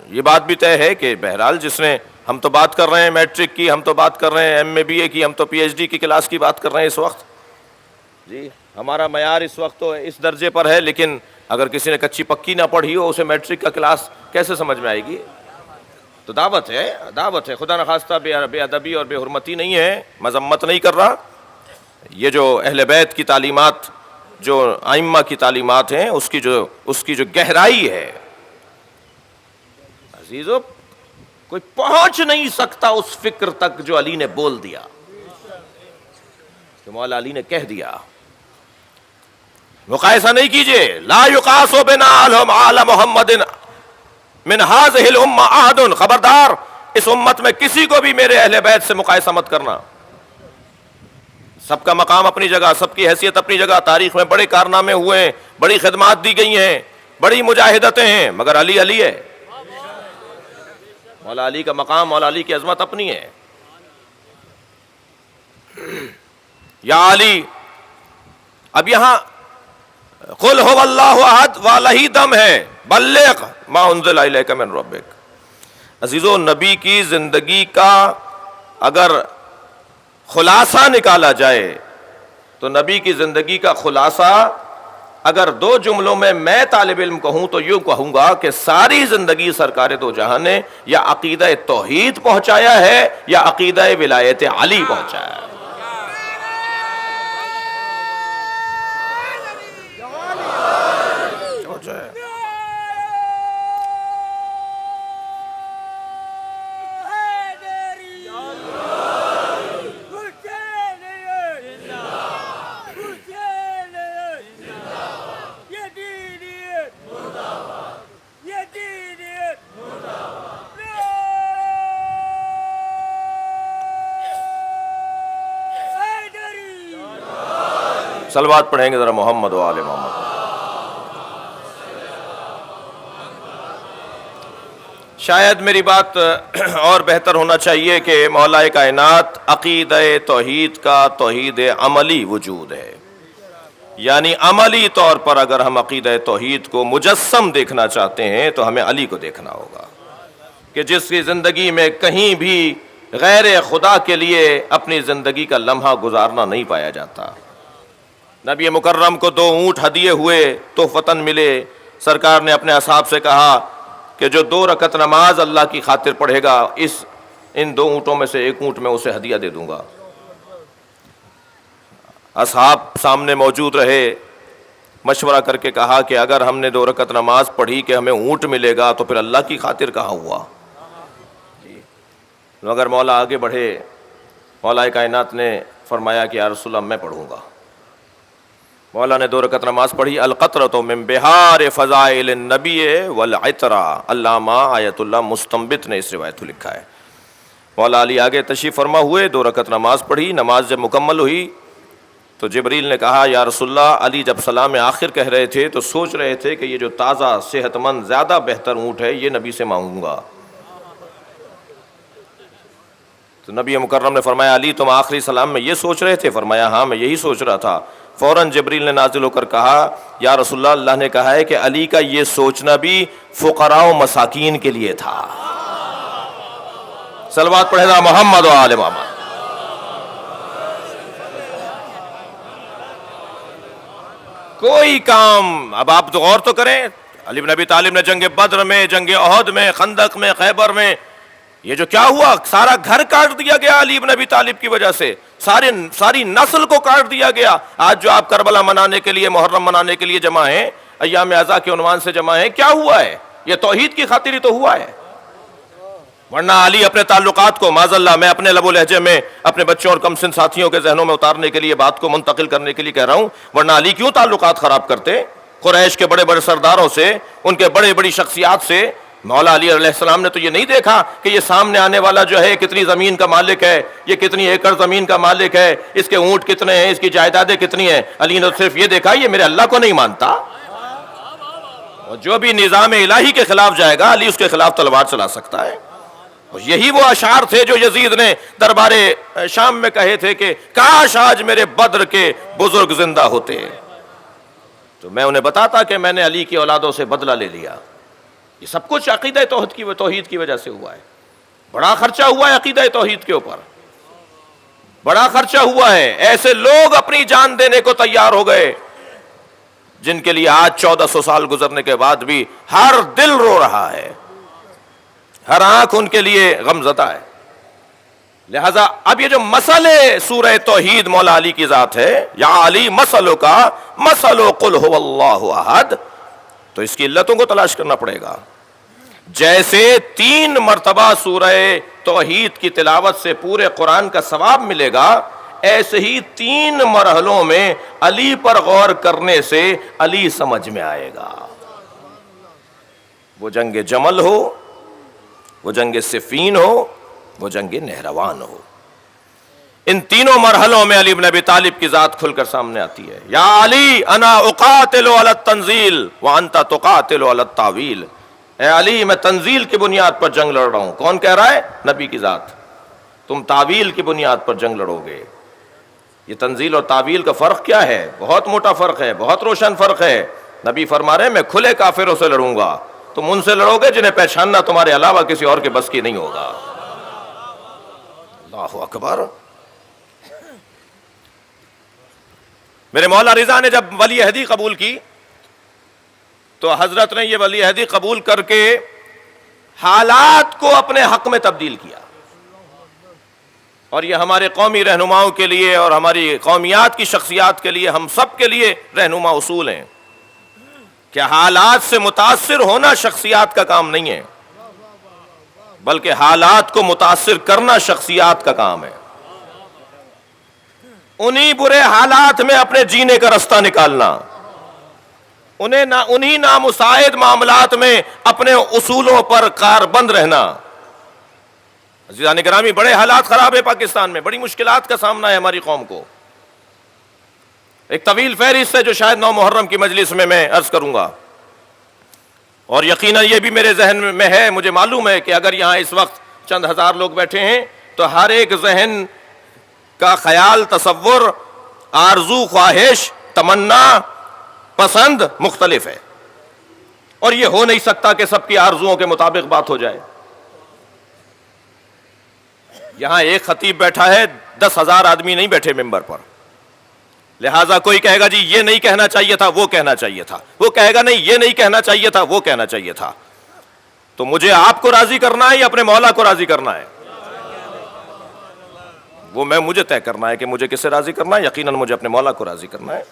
یہ بات بھی طے ہے کہ بہرحال جس نے، ہم تو بات کر رہے ہیں میٹرک کی، ہم تو بات کر رہے ہیں ایم اے بی اے کی، ہم تو پی ایچ ڈی کی کلاس کی بات کر رہے ہیں اس وقت۔ جی ہمارا معیار اس وقت تو اس درجے پر ہے، لیکن اگر کسی نے کچی پکی نہ پڑھی ہو اسے میٹرک کا کلاس کیسے سمجھ میں آئے گی؟ تو دعوت ہے، خدا نخواستہ بے ادبی اور بے حرمتی نہیں ہے، مذمت نہیں کر رہا۔ یہ جو اہل بیت کی تعلیمات، جو ائمہ کی تعلیمات ہیں، اس کی جو گہرائی ہے عزیزو، کوئی پہنچ نہیں سکتا اس فکر تک جو علی نے بول دیا، جو مولا علی نے کہہ دیا۔ مقایسہ نہیں کیجئے، لا یقاس بنا علی محمد من هذه الامہ احد، خبردار اس امت میں کسی کو بھی میرے اہل بیت سے مقایسہ مت کرنا۔ سب کا مقام اپنی جگہ، سب کی حیثیت اپنی جگہ، تاریخ میں بڑے کارنامے ہوئے ہیں، بڑی خدمات دی گئی ہیں، بڑی مجاہدتیں ہیں، مگر علی علی ہے۔ مولا علی کا مقام، مولا علی کی عظمت اپنی ہے۔ یا علی، اب یہاں قل هو اللہ احد والا ہی دم ہے بلغ ما انزل الیک من ربک. عزیزو، نبی کی زندگی کا اگر خلاصہ نکالا جائے تو نبی کی زندگی کا خلاصہ اگر دو جملوں میں طالب علم کہوں تو یوں کہوں گا کہ ساری زندگی سرکار دو جہاں نے یا عقیدہ توحید پہنچایا ہے یا عقیدہ ولایت علی پہنچایا ہے. صلوات پڑھیں گے ذرا محمد و آل محمد. شاید میری بات اور بہتر ہونا چاہیے کہ مولا کائنات عقیدہ توحید کا توحید عملی وجود ہے، یعنی عملی طور پر اگر ہم عقیدہ توحید کو مجسم دیکھنا چاہتے ہیں تو ہمیں علی کو دیکھنا ہوگا کہ جس کی زندگی میں کہیں بھی غیر خدا کے لیے اپنی زندگی کا لمحہ گزارنا نہیں پایا جاتا. نبی مکرم کو 2 اونٹ ہدیے ہوئے، تحفتاً ملے. سرکار نے اپنے اصحاب سے کہا کہ جو 2 رکعت نماز اللہ کی خاطر پڑھے گا ان 2 اونٹوں میں سے 1 اونٹ میں اسے ہدیہ دے دوں گا. اصحاب سامنے موجود رہے، مشورہ کر کے کہا کہ اگر ہم نے 2 رکعت نماز پڑھی کہ ہمیں اونٹ ملے گا تو پھر اللہ کی خاطر کہاں ہوا. مگر مولا آگے بڑھے، مولا کائنات نے فرمایا کہ یا رسول اللہ میں پڑھوں گا. مولا نے 2 رکعت نماز پڑھی. القطرۃ من بہار فضائل النبی والعطرہ، علامہ آیت اللہ مستنبط نے اس روایت کو لکھا ہے. مولا علی آگے تشریف فرما ہوئے، 2 رکعت نماز پڑھی. نماز جب مکمل ہوئی تو جبریل نے کہا یا رسول اللہ، علی جب سلام آخر کہہ رہے تھے تو سوچ رہے تھے کہ یہ جو تازہ صحت مند زیادہ بہتر اونٹ ہے یہ نبی سے مانگوں گا. تو نبی مکرم نے فرمایا علی تم آخری سلام میں یہ سوچ رہے تھے؟ فرمایا ہاں میں یہی سوچ رہا تھا. فوراً جبریل نے نازل ہو کر کہا یا رسول اللہ، اللہ نے کہا ہے کہ علی کا یہ سوچنا بھی فقراء و مساکین کے لیے تھا. صلوات پڑھے گا محمد و آل محمد. کوئی کام، اب آپ تو غور تو کریں، علی بن ابی طالب نے جنگ بدر میں، جنگ احد میں، خندق میں، خیبر میں یہ جو کیا ہوا، سارا گھر کاٹ دیا گیا علی بن ابی طالب کی وجہ سے، ساری نسل کو کاٹ دیا گیا. آج جو آپ کربلا منانے کے لیے، محرم منانے کے لیے جمع ہیں، ایام عزا کے عنوان سے جمع ہیں، کیا ہوا ہے؟ یہ توحید کی خاطر ہی تو ہوا ہے. ورنہ علی اپنے تعلقات کو معاذ اللہ میں اپنے لب و لہجے میں اپنے بچوں اور کم سن ساتھیوں کے ذہنوں میں اتارنے کے لیے بات کو منتقل کرنے کے لیے کہہ رہا ہوں، ورنہ علی کیوں تعلقات خراب کرتے؟ قریش کے بڑے بڑے سرداروں سے، ان کے بڑے بڑی شخصیات سے. مولا علی علیہ السلام نے تو یہ نہیں دیکھا کہ یہ سامنے آنے والا جو ہے کتنی زمین کا مالک ہے، یہ کتنی ایکڑ زمین کا مالک ہے، اس کے اونٹ کتنے ہیں، اس کی جائیدادیں کتنی ہیں. علی نے صرف یہ دیکھا یہ میرے اللہ کو نہیں مانتا. اور جو بھی نظام الہی کے خلاف جائے گا علی اس کے خلاف تلوار چلا سکتا ہے. یہی وہ اشعار تھے جو یزید نے دربار شام میں کہے تھے کہ کاش آج میرے بدر کے بزرگ زندہ ہوتے تو میں انہیں بتاتا کہ میں نے علی کی اولادوں سے بدلہ لے لیا. یہ سب کچھ عقیدہ توحید کی وجہ سے ہوا ہے. بڑا خرچہ ہوا ہے عقیدہ توحید کے اوپر، بڑا خرچہ ہوا ہے. ایسے لوگ اپنی جان دینے کو تیار ہو گئے جن کے لیے آج 1400 سال گزرنے کے بعد بھی ہر دل رو رہا ہے، ہر آنکھ ان کے لیے غمزدہ ہے. لہذا اب یہ جو مسئلے سورہ توحید مولا علی کی ذات ہے، یا علی مسئلوں کا مسئلو قل هو اللہ احد، تو اس کی علتوں کو تلاش کرنا پڑے گا. جیسے 3 مرتبہ سورہ توحید کی تلاوت سے پورے قرآن کا ثواب ملے گا، ایسے ہی 3 مرحلوں میں علی پر غور کرنے سے علی سمجھ میں آئے گا. وہ جنگ جمل ہو، وہ جنگ صفین ہو، وہ جنگ نہروان ہو، ان تینوں مرحلوں میں علی بن ابی طالب کی ذات کھل کر سامنے آتی ہے. یا علی انا اقاتل علی التنزیل وانت تقاتل علی التاویل. اے علی میں تنزیل کی بنیاد پر جنگ لڑ رہا ہوں. کون کہہ رہا ہے؟ نبی کی ذات. تم تاویل کی بنیاد پر جنگ لڑو گے. یہ تنزیل اور تعویل کا فرق کیا ہے؟ بہت موٹا فرق ہے، بہت روشن فرق ہے۔ نبی فرما رہے ہیں میں کھلے کافروں سے لڑوں گا، تم ان سے لڑو گے جنہیں پہچاننا تمہارے علاوہ کسی اور کے بس کی نہیں ہوگا۔ اللہ اکبر۔ میرے مولا رضا نے جب ولی عہدی قبول کی تو حضرت نے یہ ولی عہدی قبول کر کے حالات کو اپنے حق میں تبدیل کیا، اور یہ ہمارے قومی رہنماؤں کے لیے اور ہماری قومیات کی شخصیات کے لیے، ہم سب کے لیے رہنما اصول ہیں کہ حالات سے متاثر ہونا شخصیات کا کام نہیں ہے، بلکہ حالات کو متاثر کرنا شخصیات کا کام ہے۔ انہی برے حالات میں اپنے جینے کا رستہ نکالنا، انہی نامساعد معاملات میں اپنے اصولوں پر کاربند رہنا۔ عزیزان گرامی، بڑے حالات خراب ہے پاکستان میں، بڑی مشکلات کا سامنا ہے ہماری قوم کو۔ ایک طویل فہرست ہے جو شاید 9 محرم کی مجلس میں عرض کروں گا، اور یقیناً یہ بھی میرے ذہن میں ہے، مجھے معلوم ہے کہ اگر یہاں اس وقت چند ہزار لوگ بیٹھے ہیں تو ہر ایک ذہن کا خیال، تصور، آرزو، خواہش، تمنا، پسند مختلف ہے، اور یہ ہو نہیں سکتا کہ سب کی آرزوؤں کے مطابق بات ہو جائے۔ یہاں ایک خطیب بیٹھا ہے، 10,000 آدمی نہیں بیٹھے ممبر پر، لہٰذا کوئی کہے گا جی یہ نہیں کہنا چاہیے تھا، وہ کہنا چاہیے تھا، وہ کہے گا نہیں یہ نہیں کہنا چاہیے تھا، وہ کہنا چاہیے تھا۔ تو مجھے آپ کو راضی کرنا ہے یا اپنے مولا کو راضی کرنا ہے؟ وہ مجھے طے کرنا ہے کہ مجھے کس سے راضی کرنا ہے۔ یقیناً مجھے اپنے مولا کو راضی کرنا ہے،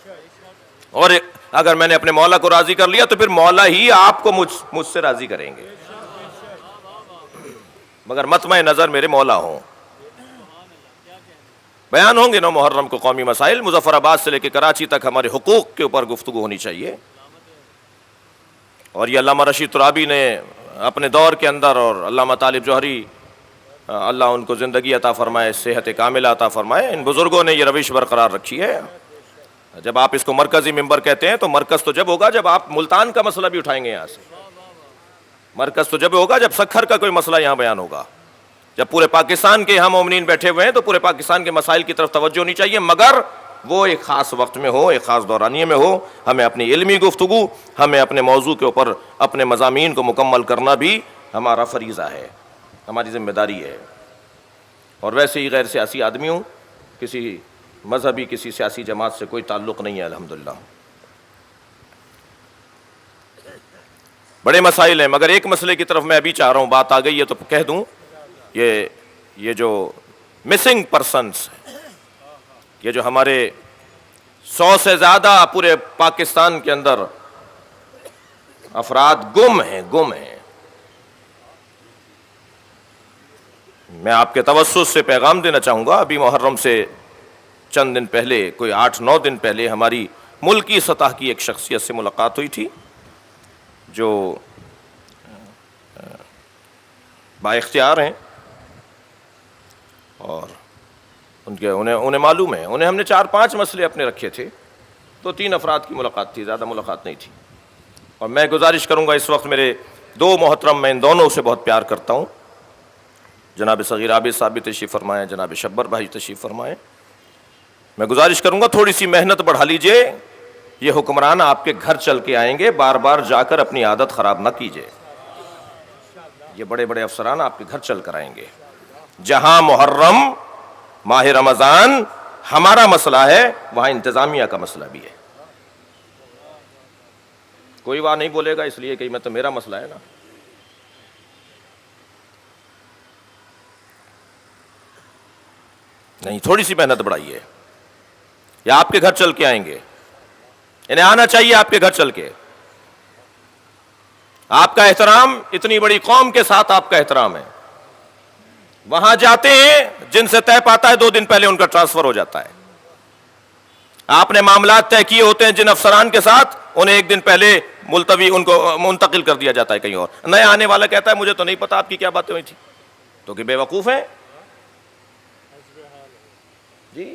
اور اگر میں نے اپنے مولا کو راضی کر لیا تو پھر مولا ہی آپ کو مجھ سے راضی کریں گے، مگر مطمع نظر میرے مولا ہوں۔ بیان ہوں گے 9 محرم کو قومی مسائل، مظفر آباد سے لے کے کراچی تک ہمارے حقوق کے اوپر گفتگو ہونی چاہیے، اور یہ علامہ رشید ترابی نے اپنے دور کے اندر، اور علامہ طالب جوہری اللہ ان کو زندگی عطا فرمائے، صحت کاملہ عطا فرمائے، ان بزرگوں نے یہ روش برقرار رکھی ہے۔ جب آپ اس کو مرکزی ممبر کہتے ہیں تو مرکز تو جب ہوگا جب آپ ملتان کا مسئلہ بھی اٹھائیں گے یہاں سے، مرکز تو جب ہوگا جب سکھر کا کوئی مسئلہ یہاں بیان ہوگا، جب پورے پاکستان کے یہاں مومنین بیٹھے ہوئے ہیں تو پورے پاکستان کے مسائل کی طرف توجہ ہونی چاہیے، مگر وہ ایک خاص وقت میں ہو، ایک خاص دورانیے میں ہو۔ ہمیں اپنی علمی گفتگو، ہمیں اپنے موضوع کے اوپر اپنے مضامین کو مکمل کرنا بھی ہمارا فریضہ ہے، ہماری ذمہ داری ہے۔ اور ویسے ہی غیر سیاسی آدمی ہوں، کسی مذہبی کسی سیاسی جماعت سے کوئی تعلق نہیں ہے الحمدللہ۔ بڑے مسائل ہیں، مگر ایک مسئلے کی طرف میں ابھی چاہ رہا ہوں، بات آ گئی ہے تو کہہ دوں، یہ جو مسنگ پرسنس، یہ جو ہمارے 100 سے زیادہ پورے پاکستان کے اندر افراد گم ہیں، میں آپ کے توسط سے پیغام دینا چاہوں گا۔ ابھی محرم سے چند دن پہلے، کوئی 8-9 دن پہلے، ہماری ملکی سطح کی ایک شخصیت سے ملاقات ہوئی تھی جو با اختیار ہیں، اور انہیں معلوم ہے، انہیں ہم نے 4-5 مسئلے اپنے رکھے تھے، تو 3 افراد کی ملاقات تھی، زیادہ ملاقات نہیں تھی۔ اور میں گزارش کروں گا، اس وقت میرے 2 محترم، میں ان دونوں سے بہت پیار کرتا ہوں، جناب صغیر عابد صاحب تشریف فرمائیں، جناب شبر بھائی تشریف فرمائیں۔ میں گزارش کروں گا تھوڑی سی محنت بڑھا لیجئے، یہ حکمران آپ کے گھر چل کے آئیں گے، بار بار جا کر اپنی عادت خراب نہ کیجئے۔ یہ بڑے بڑے افسران آپ کے گھر چل کر آئیں گے۔ جہاں محرم، ماہ رمضان ہمارا مسئلہ ہے، وہاں انتظامیہ کا مسئلہ بھی ہے۔ کوئی وہاں نہیں بولے گا اس لیے کہ میں تو میرا مسئلہ ہے نا۔ نہیں، تھوڑی سی محنت بڑھائیے، یا آپ کے گھر چل کے آئیں گے، انہیں آنا چاہیے آپ کے گھر چل کے۔ آپ کا احترام، اتنی بڑی قوم کے ساتھ آپ کا احترام ہے۔ وہاں جاتے ہیں، جن سے طے پاتا ہے 2 دن پہلے ان کا ٹرانسفر ہو جاتا ہے۔ آپ نے معاملات طے کیے ہوتے ہیں جن افسران کے ساتھ، انہیں 1 دن پہلے ملتوی، ان کو منتقل کر دیا جاتا ہے کہیں اور۔ نیا آنے والا کہتا ہے مجھے تو نہیں پتا آپ کی کیا باتیں ہوئی تھی، تو کہ بے وقوف ہیں جی،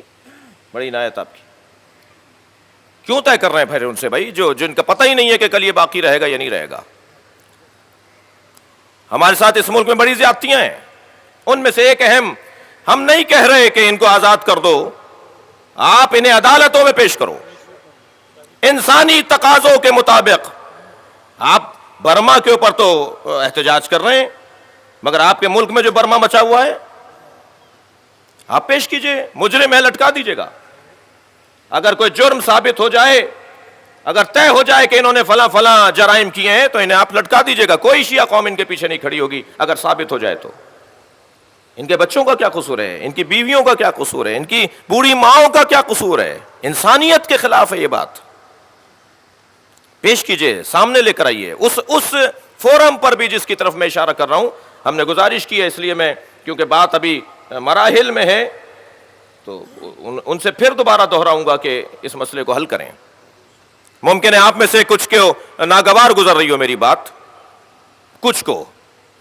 بڑی عنایت آپ کی۔ کیوں طے کر رہے ہیں پھر ان سے بھائی، جن کا پتہ ہی نہیں ہے کہ کل یہ باقی رہے گا یا نہیں رہے گا؟ ہمارے ساتھ اس ملک میں بڑی زیادتیاں ہیں، ان میں سے ایک اہم، ہم نہیں کہہ رہے کہ ان کو آزاد کر دو، آپ انہیں عدالتوں میں پیش کرو انسانی تقاضوں کے مطابق. آپ برما کے اوپر تو احتجاج کر رہے ہیں، مگر آپ کے ملک میں جو برما مچا ہوا ہے آپ پیش کیجئے، مجرم ہے لٹکا دیجئے گا. اگر کوئی جرم ثابت ہو جائے، اگر طے ہو جائے کہ انہوں نے فلاں فلاں جرائم کیے ہیں تو انہیں آپ لٹکا دیجئے گا. کوئی شیعہ قوم ان کے پیچھے نہیں کھڑی ہوگی اگر ثابت ہو جائے تو. ان کے بچوں کا کیا قصور ہے؟ ان کی بیویوں کا کیا قصور ہے؟ ان کی بوڑھی ماؤں کا کیا قصور ہے؟ انسانیت کے خلاف ہے یہ بات. پیش کیجئے، سامنے لے کر آئیے. اس فورم پر بھی جس کی طرف میں اشارہ کر رہا ہوں، ہم نے گزارش کی ہے، اس لیے میں کیونکہ بات ابھی مراحل میں ہے تو ان سے پھر دوبارہ دہراؤں گا کہ اس مسئلے کو حل کریں. ممکن ہے آپ میں سے کچھ کو ناگوار گزر رہی ہو میری بات، کچھ کو،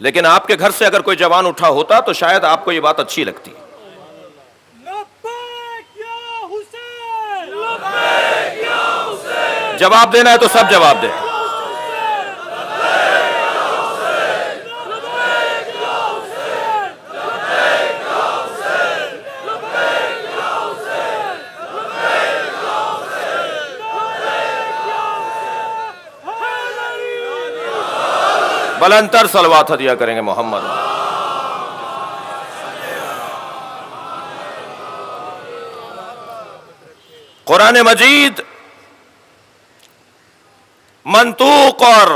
لیکن آپ کے گھر سے اگر کوئی جوان اٹھا ہوتا تو شاید آپ کو یہ بات اچھی لگتی. جواب دینا ہے تو سب جواب دیں. بلندتر صلوات ہدیہ کریں گے محمد. قرآن مجید منطوق اور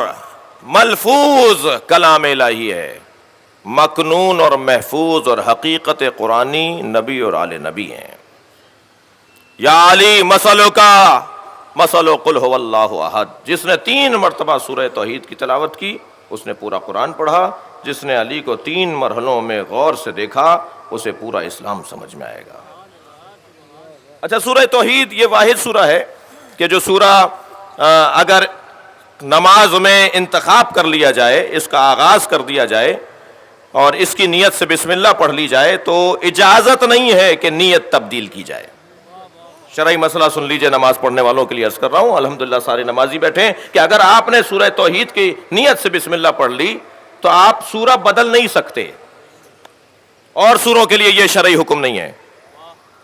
ملفوظ کلام الہی ہے، مکنون اور محفوظ اور حقیقت قرآنی نبی اور آل نبی ہیں. یا علی مسلو کا مسلو قل هو اللہ احد. جس نے 3 مرتبہ سورہ توحید کی تلاوت کی اس نے پورا قرآن پڑھا. جس نے علی کو 3 مرحلوں میں غور سے دیکھا اسے پورا اسلام سمجھ میں آئے گا. اچھا، سورہ توحید یہ واحد سورہ ہے کہ جو سورہ اگر نماز میں انتخاب کر لیا جائے، اس کا آغاز کر دیا جائے اور اس کی نیت سے بسم اللہ پڑھ لی جائے تو اجازت نہیں ہے کہ نیت تبدیل کی جائے. شرعی مسئلہ سن لیجئے، نماز پڑھنے والوں کے لیے عرض کر رہا ہوں، الحمدللہ سارے نمازی بیٹھے ہیں، کہ اگر آپ نے سورہ توحید کی نیت سے بسم اللہ پڑھ لی تو آپ سورہ بدل نہیں سکتے. اور سوروں کے لیے یہ شرعی حکم نہیں ہے.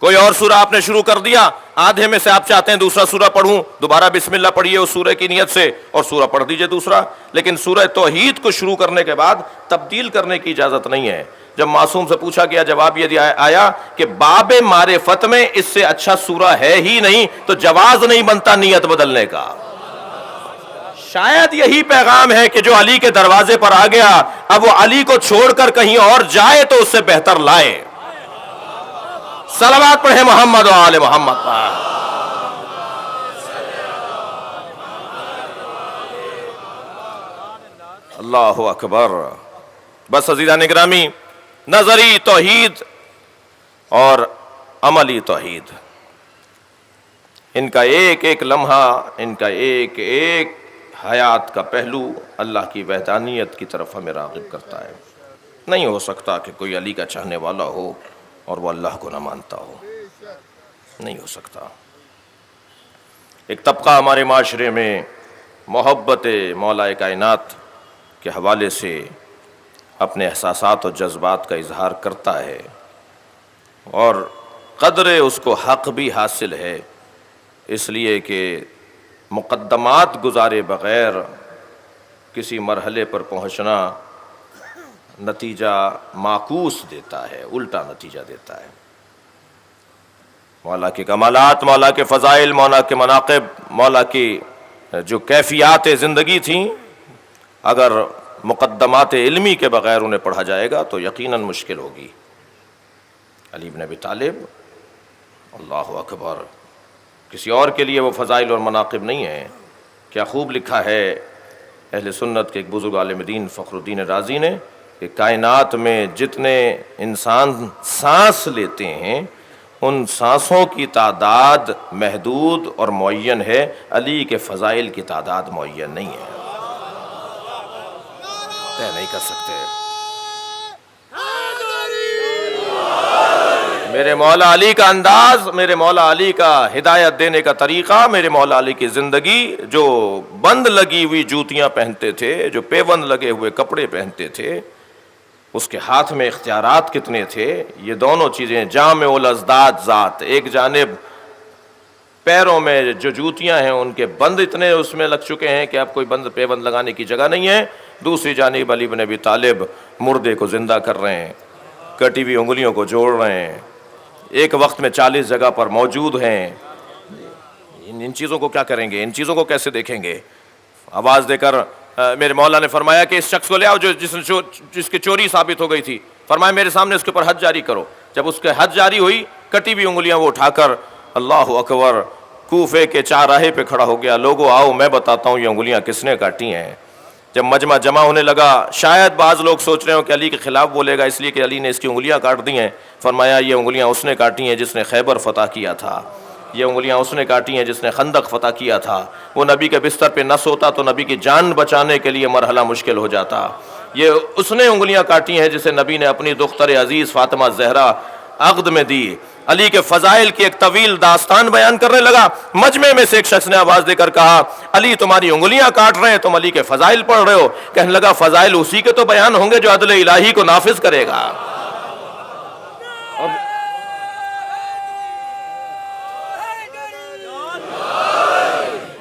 کوئی اور سورہ آپ نے شروع کر دیا، آدھے میں سے آپ چاہتے ہیں دوسرا سورہ پڑھوں، دوبارہ بسم اللہ پڑھیے اس سورہ کی نیت سے اور سورہ پڑھ دیجئے دوسرا. لیکن سورہ توحید کو شروع کرنے کے بعد تبدیل کرنے کی اجازت نہیں ہے. جب معصوم سے پوچھا گیا، جواب یہ آیا کہ باب معرفت میں اس سے اچھا سورہ ہے ہی نہیں، تو جواز نہیں بنتا نیت بدلنے کا. شاید یہی پیغام ہے کہ جو علی کے دروازے پر آ گیا اب وہ علی کو چھوڑ کر کہیں اور جائے تو اس سے بہتر لائے. صلوات پڑھیں محمد و آل محمد پر. اللہ اکبر. بس عزیزان گرامی، نظری توحید اور عملی توحید، ان کا ایک ایک لمحہ، ان کا ایک ایک حیات کا پہلو اللہ کی وحدانیت کی طرف ہمیں راغب کرتا ہے. نہیں ہو سکتا کہ کوئی علی کا چاہنے والا ہو اور وہ اللہ کو نہ مانتا ہو، نہیں ہو سکتا. ایک طبقہ ہمارے معاشرے میں محبت مولا کائنات کے حوالے سے اپنے احساسات اور جذبات کا اظہار کرتا ہے اور قدر اس کو حق بھی حاصل ہے، اس لیے کہ مقدمات گزارے بغیر کسی مرحلے پر پہنچنا نتیجہ معکوس دیتا ہے، الٹا نتیجہ دیتا ہے. مولا کے کمالات، مولا کے فضائل، مولا کے مناقب، مولا کی جو کیفیات زندگی تھیں، اگر مقدمات علمی کے بغیر انہیں پڑھا جائے گا تو یقیناً مشکل ہوگی. علی بن ابی طالب، اللہ اکبر، کسی اور کے لیے وہ فضائل اور مناقب نہیں ہیں. کیا خوب لکھا ہے اہل سنت کے ایک بزرگ عالم دین فخر الدین رازی نے کہ کائنات میں جتنے انسان سانس لیتے ہیں ان سانسوں کی تعداد محدود اور معین ہے، علی کے فضائل کی تعداد معین نہیں ہے، طے نہیں کر سکتے. میرے مولا علی کا انداز، میرے مولا علی کا ہدایت دینے کا طریقہ، میرے مولا علی کی زندگی، جو بند لگی ہوئی جوتیاں پہنتے تھے، جو پیوند لگے ہوئے کپڑے پہنتے تھے، اس کے ہاتھ میں اختیارات کتنے تھے، یہ دونوں چیزیں جامع الازداد ذات. ایک جانب پیروں میں جو جوتیاں ہیں ان کے بند اتنے اس میں لگ چکے ہیں کہ اب کوئی بند پیبند لگانے کی جگہ نہیں ہے. دوسری جانب علی بن ابی طالب مردے کو زندہ کر رہے ہیں, کٹی ہوئی انگلیوں کو جوڑ رہے ہیں, ایک وقت میں 40 جگہ پر موجود ہیں. ان چیزوں کو کیا کریں گے, ان چیزوں کو کیسے دیکھیں گے؟ آواز دے کر میرے مولا نے فرمایا کہ اس شخص کو لے آؤ جس کی چوری ثابت ہو گئی تھی. فرمایا میرے سامنے اس کے اوپر حد جاری کرو. جب اس کے حد جاری ہوئی, کٹی ہوئی انگلیاں وہ اٹھا کر اللہ اکبر کوفے کے چارراہے پہ کھڑا ہو گیا. لوگوں آؤ میں بتاتا ہوں یہ انگلیاں کس نے کاٹی ہیں. جب مجمع جمع ہونے لگا, شاید بعض لوگ سوچ رہے ہوں کہ علی کے خلاف بولے گا اس لیے کہ علی نے اس کی انگلیاں کاٹ دی ہیں. فرمایا یہ انگلیاں اس نے کاٹی ہیں جس نے خیبر فتح کیا تھا, یہ انگلیاں اس نے کاٹی ہیں جس نے خندق فتح کیا تھا. وہ نبی کے بستر پہ نہ سوتا تو نبی کی جان بچانے کے لیے مرحلہ مشکل ہو جاتا. یہ اس نے انگلیاں کاٹی ہیں جسے نبی نے اپنی دختر عزیز فاطمہ زہرا عقد میں دی. علی کے فضائل کی ایک طویل داستان بیان کرنے لگا. مجمع میں سے ایک شخص نے آواز دے کر کہا علی تمہاری انگلیاں کاٹ رہے ہیں, تم علی کے فضائل پڑھ رہے ہو. کہنے لگا فضائل اسی کے تو بیان ہوں گے جو عدل الہی کو نافذ کرے گا.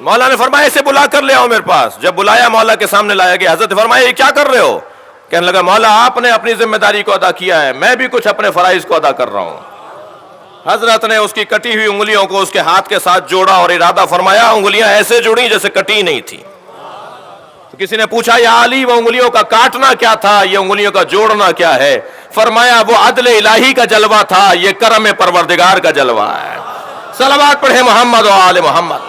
مولا نے فرمایا اسے بلا کر لے آؤ میرے پاس. جب بلایا مولا کے سامنے لایا گیا. حضرت فرمایا یہ کیا کر رہے ہو؟ کہنے لگا مولا آپ نے اپنی ذمہ داری کو ادا کیا ہے, میں بھی کچھ اپنے فرائض کو ادا کر رہا ہوں. حضرت نے اس کی کٹی ہوئی انگلیوں کو اس کے ہاتھ کے ساتھ جوڑا اور ارادہ فرمایا انگلیاں ایسے جڑیں جیسے کٹی نہیں تھی. تو کسی نے پوچھا یا علی وہ انگلیوں کا کاٹنا کیا تھا, یہ انگلیوں کا جوڑنا کیا ہے؟ فرمایا وہ عدل الہی کا جلوہ تھا, یہ کرم پروردگار کا جلوہ ہے. صلوات پڑھے محمد و آل محمد.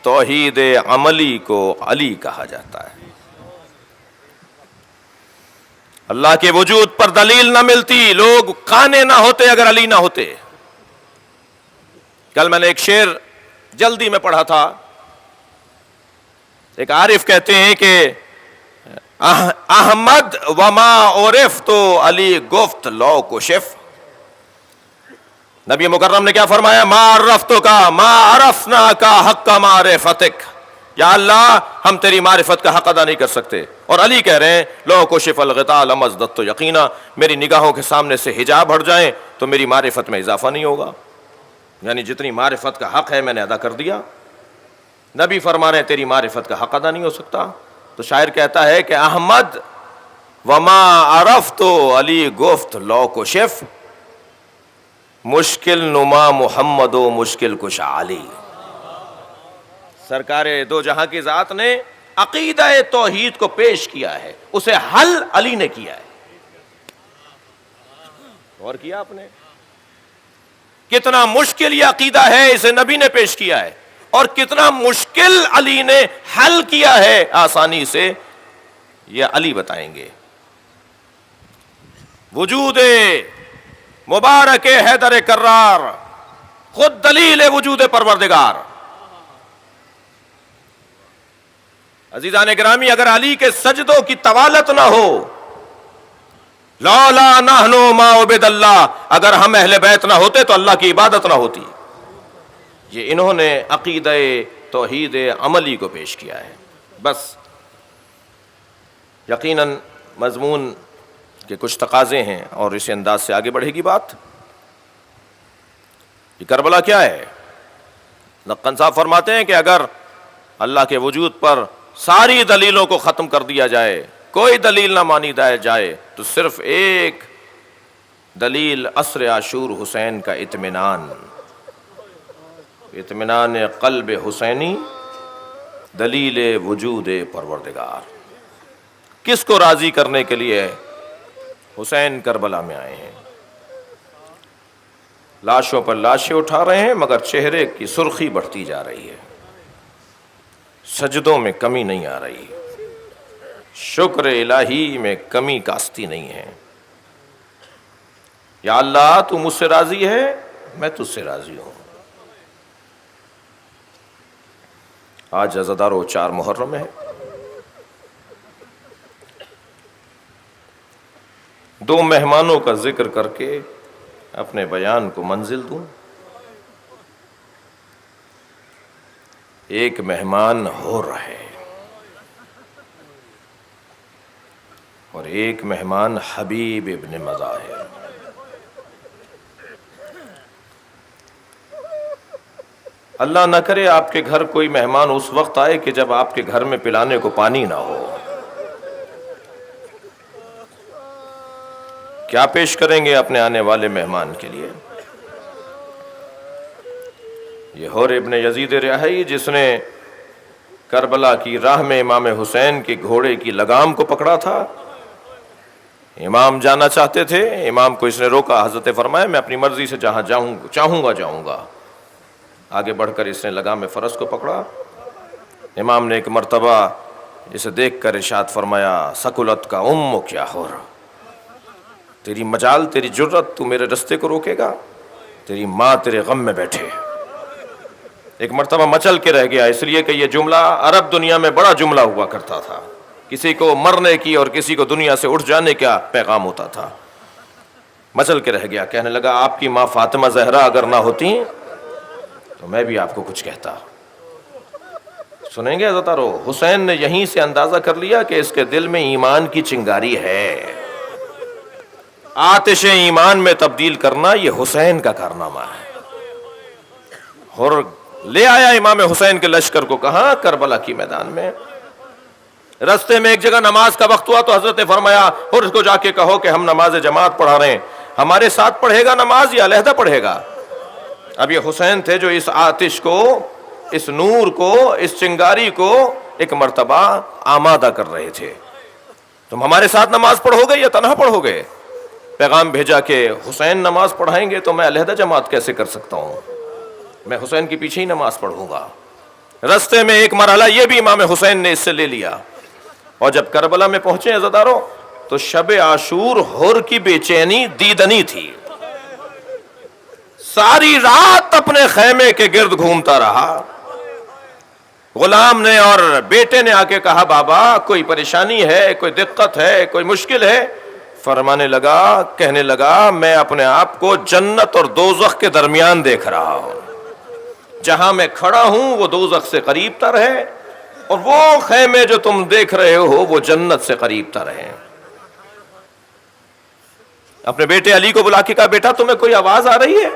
توحید عملی کو علی کہا جاتا ہے. اللہ کے وجود پر دلیل نہ ملتی, لوگ قانے نہ ہوتے اگر علی نہ ہوتے. کل میں نے ایک شعر جلدی میں پڑھا تھا. ایک عارف کہتے ہیں کہ احمد وما عرف تو علی گفت لو کشف. نبی مکرم نے کیا فرمایا؟ ما عرفتو کا ما عرفنا کا حق معرفتک. یا اللہ ہم تیری معرفت کا حق ادا نہیں کر سکتے. اور علی کہہ رہے ہیں لو کشف الغطاء لمزددت یقینا, میری نگاہوں کے سامنے سے حجاب ہٹ جائیں تو میری معرفت میں اضافہ نہیں ہوگا. یعنی جتنی معرفت کا حق ہے میں نے ادا کر دیا. نبی فرما رہے ہیں تیری معرفت کا حق ادا نہیں ہو سکتا. تو شاعر کہتا ہے کہ احمد وما عرفت علی گفت لو کشف, مشکل نما محمد و مشکل کشا علی. سرکار دو جہاں کی ذات نے عقیدہ توحید کو پیش کیا ہے, اسے حل علی نے کیا ہے. اور کیا آپ نے کتنا مشکل یہ عقیدہ ہے اسے نبی نے پیش کیا ہے, اور کتنا مشکل علی نے حل کیا ہے آسانی سے, یہ علی بتائیں گے. وجود مبارک حیدر کرار خود دلیل وجود پروردگار. عزیزان گرامی اگر علی کے سجدوں کی طوالت نہ ہو, لولا نحن ما عبد اللہ, اگر ہم اہل بیت نہ ہوتے تو اللہ کی عبادت نہ ہوتی. یہ انہوں نے عقیدہ توحید عملی کو پیش کیا ہے. بس یقیناً مضمون کے کچھ تقاضے ہیں اور اسی انداز سے آگے بڑھے گی بات. یہ کربلا کیا ہے؟ لقن صاحب فرماتے ہیں کہ اگر اللہ کے وجود پر ساری دلیلوں کو ختم کر دیا جائے, کوئی دلیل نہ مانی جائے, تو صرف ایک دلیل عصر عاشور حسین کا اطمینان, اطمینان قلب حسینی, دلیل وجود پروردگار. کس کو راضی کرنے کے لیے حسین کربلا میں آئے ہیں؟ لاشوں پر لاشیں اٹھا رہے ہیں مگر چہرے کی سرخی بڑھتی جا رہی ہے, سجدوں میں کمی نہیں آ رہی, شکر الہی میں کمی کاستی نہیں ہے. یا اللہ تو مجھ سے راضی ہے, میں تجھ سے راضی ہوں. آج عزادار و 4 محرم ہے. 2 مہمانوں کا ذکر کر کے اپنے بیان کو منزل دوں. ایک مہمان ہو رہے, اور ایک مہمان حبیب ابن مظاہر۔ اللہ نہ کرے آپ کے گھر کوئی مہمان اس وقت آئے کہ جب آپ کے گھر میں پلانے کو پانی نہ ہو، کیا پیش کریں گے اپنے آنے والے مہمان کے لیے؟ یہ حر ابن یزید ریاحی جس نے کربلا کی راہ میں امام حسین کے گھوڑے کی لگام کو پکڑا تھا، امام جانا چاہتے تھے، امام کو اس نے روکا، حضرت فرمایا میں اپنی مرضی سے جہاں چاہوں گا۔ آگے بڑھ کر اس نے لگام فرس کو پکڑا۔ امام نے ایک مرتبہ اسے دیکھ کر ارشاد فرمایا، سکلت کا امک یا حر، تیری مجال، تیری جرت، تو میرے رستے کو روکے گا؟ تیری ماں تیرے غم میں بیٹھے۔ ایک مرتبہ مچل کے رہ گیا، اس لیے کہ یہ جملہ عرب دنیا میں بڑا جملہ ہوا کرتا تھا، کسی کو مرنے کی اور کسی کو دنیا سے اٹھ جانے کا پیغام ہوتا تھا۔ مچل کے رہ گیا، کہنے لگا آپ کی ماں فاطمہ زہرا اگر نہ ہوتی تو میں بھی آپ کو کچھ کہتا۔ سنیں گے عزتارو، حسین نے یہیں سے اندازہ کر لیا کہ اس کے دل میں ایمان کی چنگاری ہے، آتش ایمان میں تبدیل کرنا یہ حسین کا کارنامہ ہے۔ اور لے آیا امام حسین کے لشکر کو، کہاں؟ کربلا کی میدان میں۔ رستے میں ایک جگہ نماز کا وقت ہوا تو حضرت نے فرمایا اور اس کو جا کے کہو کہ ہم نماز جماعت پڑھا رہے ہیں، ہمارے ساتھ پڑھے گا نماز یا علیحدہ پڑھے گا؟ اب یہ حسین تھے جو اس آتش کو، اس نور کو، اس چنگاری کو ایک مرتبہ آمادہ کر رہے تھے۔ تم ہمارے ساتھ نماز پڑھو گے یا تنہا پڑھو گے؟ پیغام بھیجا کہ حسین نماز پڑھائیں گے تو میں علیحدہ جماعت کیسے کر سکتا ہوں، میں حسین کے پیچھے ہی نماز پڑھوں گا۔ رستے میں ایک مرحلہ یہ بھی امام حسین نے اس سے لے لیا، اور جب کربلا میں پہنچے عزاداروں تو شب عاشور حر کی بے چینی دیدنی تھی، ساری رات اپنے خیمے کے گرد گھومتا رہا۔ غلام نے اور بیٹے نے آ کے کہا بابا کوئی پریشانی ہے، کوئی دقت ہے، کوئی مشکل ہے؟ فرمانے لگا، کہنے لگا میں اپنے آپ کو جنت اور دوزخ کے درمیان دیکھ رہا ہوں، جہاں میں کھڑا ہوں وہ دوزخ سے قریب تر ہے اور وہ خیمے جو تم دیکھ رہے ہو وہ جنت سے قریب تر ہے۔ اپنے بیٹے علی کو بلا کے کہا بیٹا تمہیں کوئی آواز آ رہی ہے؟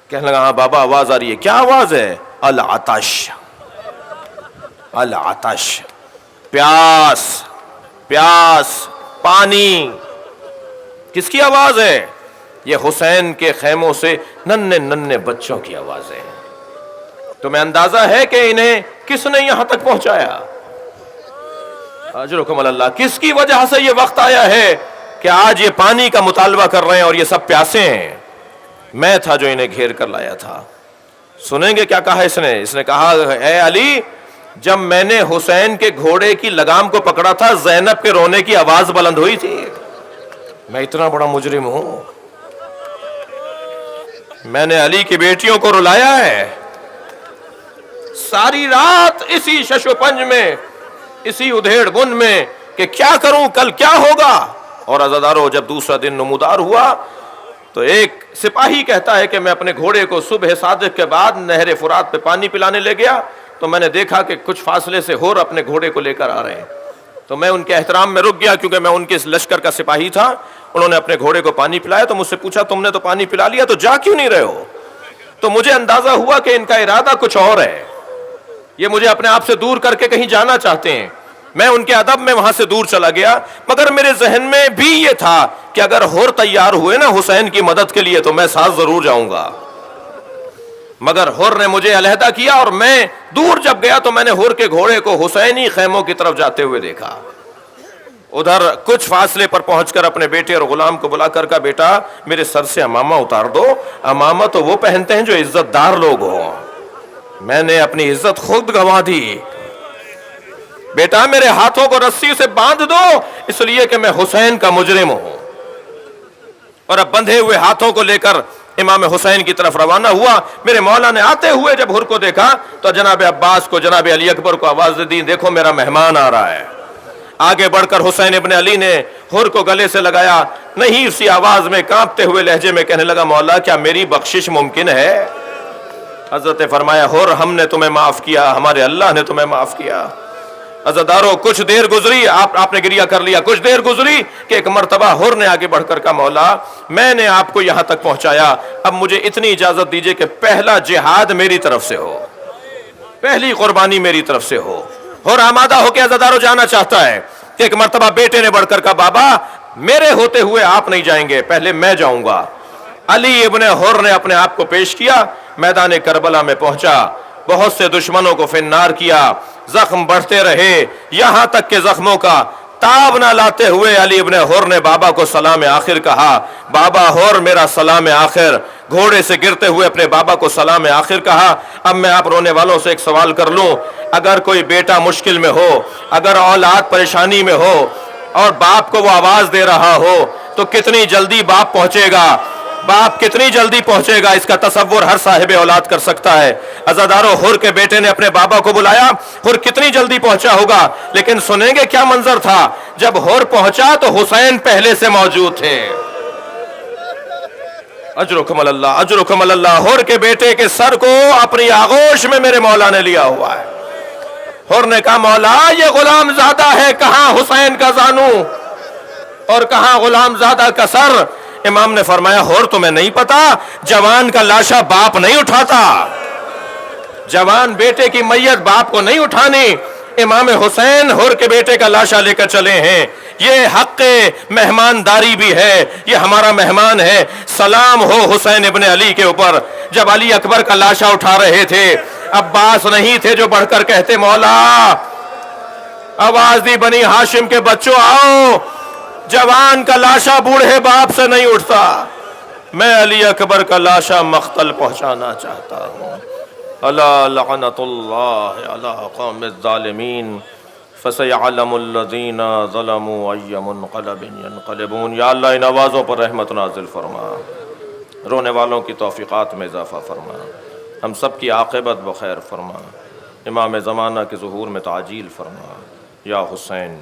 کہنے لگا ہاں بابا آواز آ رہی ہے۔ کیا آواز ہے؟ العطش، العطش، پیاس، پیاس، پانی۔ کس کی آواز ہے؟ یہ حسین کے خیموں سے ننھے ننھے بچوں کی آوازیں۔ تمہیں اندازہ ہے کہ انہیں کس نے یہاں تک پہنچایا؟ اجرکم اللہ، کس کی وجہ سے یہ وقت آیا ہے کہ آج یہ پانی کا مطالبہ کر رہے ہیں اور یہ سب پیاسے ہیں؟ میں تھا جو انہیں گھیر کر لایا تھا۔ سنیں گے کیا کہا اس نے کہا اے علی، جب میں نے حسین کے گھوڑے کی لگام کو پکڑا تھا زینب کے رونے کی آواز بلند ہوئی تھی۔ میں اتنا بڑا مجرم ہوں، میں نے علی کی بیٹیوں کو رلایا ہے، ساری رات اسی شش و پنج میں، اسی ادھیڑ بن میں کہ کیا کروں، کل کیا ہوگا۔ اور عزادارو جب دوسرا دن نمودار ہوا تو ایک سپاہی کہتا ہے کہ میں اپنے گھوڑے کو صبح صادق کے بعد نہر فرات پہ پانی پلانے لے گیا تو میں نے دیکھا کہ کچھ فاصلے سے حور اپنے گھوڑے کو لے کر آ رہے ہیں، تو میں ان کے احترام میں رک گیا کیونکہ میں ان کے لشکر کا سپاہی تھا۔ انہوں نے اپنے گھوڑے کو پانی پلایا تو مجھ سے پوچھا تم نے تو پانی پلا لیا تو جا کیوں نہیں رہے ہو؟ تو مجھے اندازہ ہوا کہ ان کا ارادہ کچھ اور ہے، یہ مجھے اپنے آپ سے دور کر کے کہیں جانا چاہتے ہیں۔ میں ان کے ادب میں وہاں سے دور چلا گیا، مگر میرے ذہن میں بھی یہ تھا کہ اگر حور تیار ہوئے نا حسین کی مدد کے لیے تو میں ساتھ ضرور جاؤں گا۔ مگر حر نے مجھے علیحدہ کیا اور میں دور جب گیا تو میں نے حر کے گھوڑے کو حسینی خیموں کی طرف جاتے ہوئے دیکھا۔ ادھر کچھ فاصلے پر پہنچ کر اپنے بیٹے اور غلام کو بلا کر کہا بیٹا میرے سر سے امامہ اتار دو، امامہ تو وہ پہنتے ہیں جو عزت دار لوگ ہوں، میں نے اپنی عزت خود گنوا دی، بیٹا میرے ہاتھوں کو رسی سے باندھ دو اس لیے کہ میں حسین کا مجرم ہوں۔ اور اب بندھے ہوئے ہاتھوں کو لے کر امام حسین کی طرف روانہ ہوا۔ میرے مولا نے آتے ہوئے جب حر کو دیکھا تو جناب عباس کو، جناب علی اکبر کو آواز دی دیکھو میرا مہمان آ رہا ہے۔ آگے بڑھ کر حسین ابن علی نے حر کو گلے سے لگایا، نہیں اسی آواز میں کانپتے ہوئے لہجے میں کہنے لگا مولا کیا میری بخشش ممکن ہے؟ حضرت فرمایا حر ہم نے تمہیں معاف کیا، ہمارے اللہ نے تمہیں معاف کیا۔ عزادارو کچھ دیر گزری، آپ نے گریہ کر لیا، کچھ دیر گزری کہ ایک مرتبہ حر نے آگے بڑھ کر کہا مولا میں نے آپ کو یہاں تک پہنچایا، اب مجھے اتنی اجازت دیجئے کہ پہلا جہاد میری طرف سے ہو، پہلی قربانی میری طرف سے ہو۔ حر آمادہ ہو کے عزادارو جانا چاہتا ہے کہ ایک مرتبہ بیٹے نے بڑھ کر کہا بابا میرے ہوتے ہوئے آپ نہیں جائیں گے، پہلے میں جاؤں گا۔ علی ابن حر نے اپنے آپ کو پیش کیا، میدان کربلا میں پہنچا، بہت سے دشمنوں کو فنار کیا، زخم بڑھتے رہے، یہاں تک کہ زخموں کا تاب نہ لاتے ہوئے علی ابن حر نے بابا کو سلام آخر کہا۔ بابا حر میرا سلام آخر، گھوڑے سے گرتے ہوئے اپنے بابا کو سلام آخر کہا۔ اب میں آپ رونے والوں سے ایک سوال کر لوں، اگر کوئی بیٹا مشکل میں ہو، اگر اولاد پریشانی میں ہو اور باپ کو وہ آواز دے رہا ہو تو کتنی جلدی باپ پہنچے گا؟ باپ کتنی جلدی پہنچے گا؟ اس کا تصور ہر صاحب اولاد کر سکتا ہے۔ عزادارو حر کے بیٹے نے اپنے بابا کو بلایا، حر کتنی جلدی پہنچا ہوگا، لیکن سنیں گے کیا منظر تھا جب حر پہنچا تو حسین پہلے سے موجود تھے۔ اجرکم اللہ، اجرکم اللہ۔ حر کے بیٹے کے سر کو اپنی آغوش میں میرے مولا نے لیا ہوا ہے۔ حر نے کہا مولا یہ غلام زادہ ہے، کہاں حسین کا زانو اور کہاں غلام زادہ کا سر؟ امام نے فرمایا حر تمہیں نہیں پتا، جوان کا لاشا باپ نہیں اٹھاتا، جوان بیٹے کی میت باپ کو نہیں اٹھانی۔ امام حسین حر کے بیٹے کا لاشا لے کر چلے ہیں، یہ حق مہمانداری بھی ہے، یہ ہمارا مہمان ہے۔ سلام ہو حسین ابن علی کے اوپر۔ جب علی اکبر کا لاشا اٹھا رہے تھے، عباس نہیں تھے جو بڑھ کر کہتے مولا آواز دی بنی ہاشم کے بچوں آؤ، جوان کا لاشا بوڑھے باپ سے نہیں اٹھتا، میں علی اکبر کا لاشا مقتل پہنچانا چاہتا ہوں۔ الا لعنت اللہ علی قوم الظالمین فسیعلم الذین ظلموا ای منقلب ینقلبون۔ یا اللہ ان آوازوں پر رحمت نازل فرما، رونے والوں کی توفیقات میں اضافہ فرما، ہم سب کی عاقبت بخیر فرما، امام زمانہ کے ظہور میں تعجیل فرما، یا حسین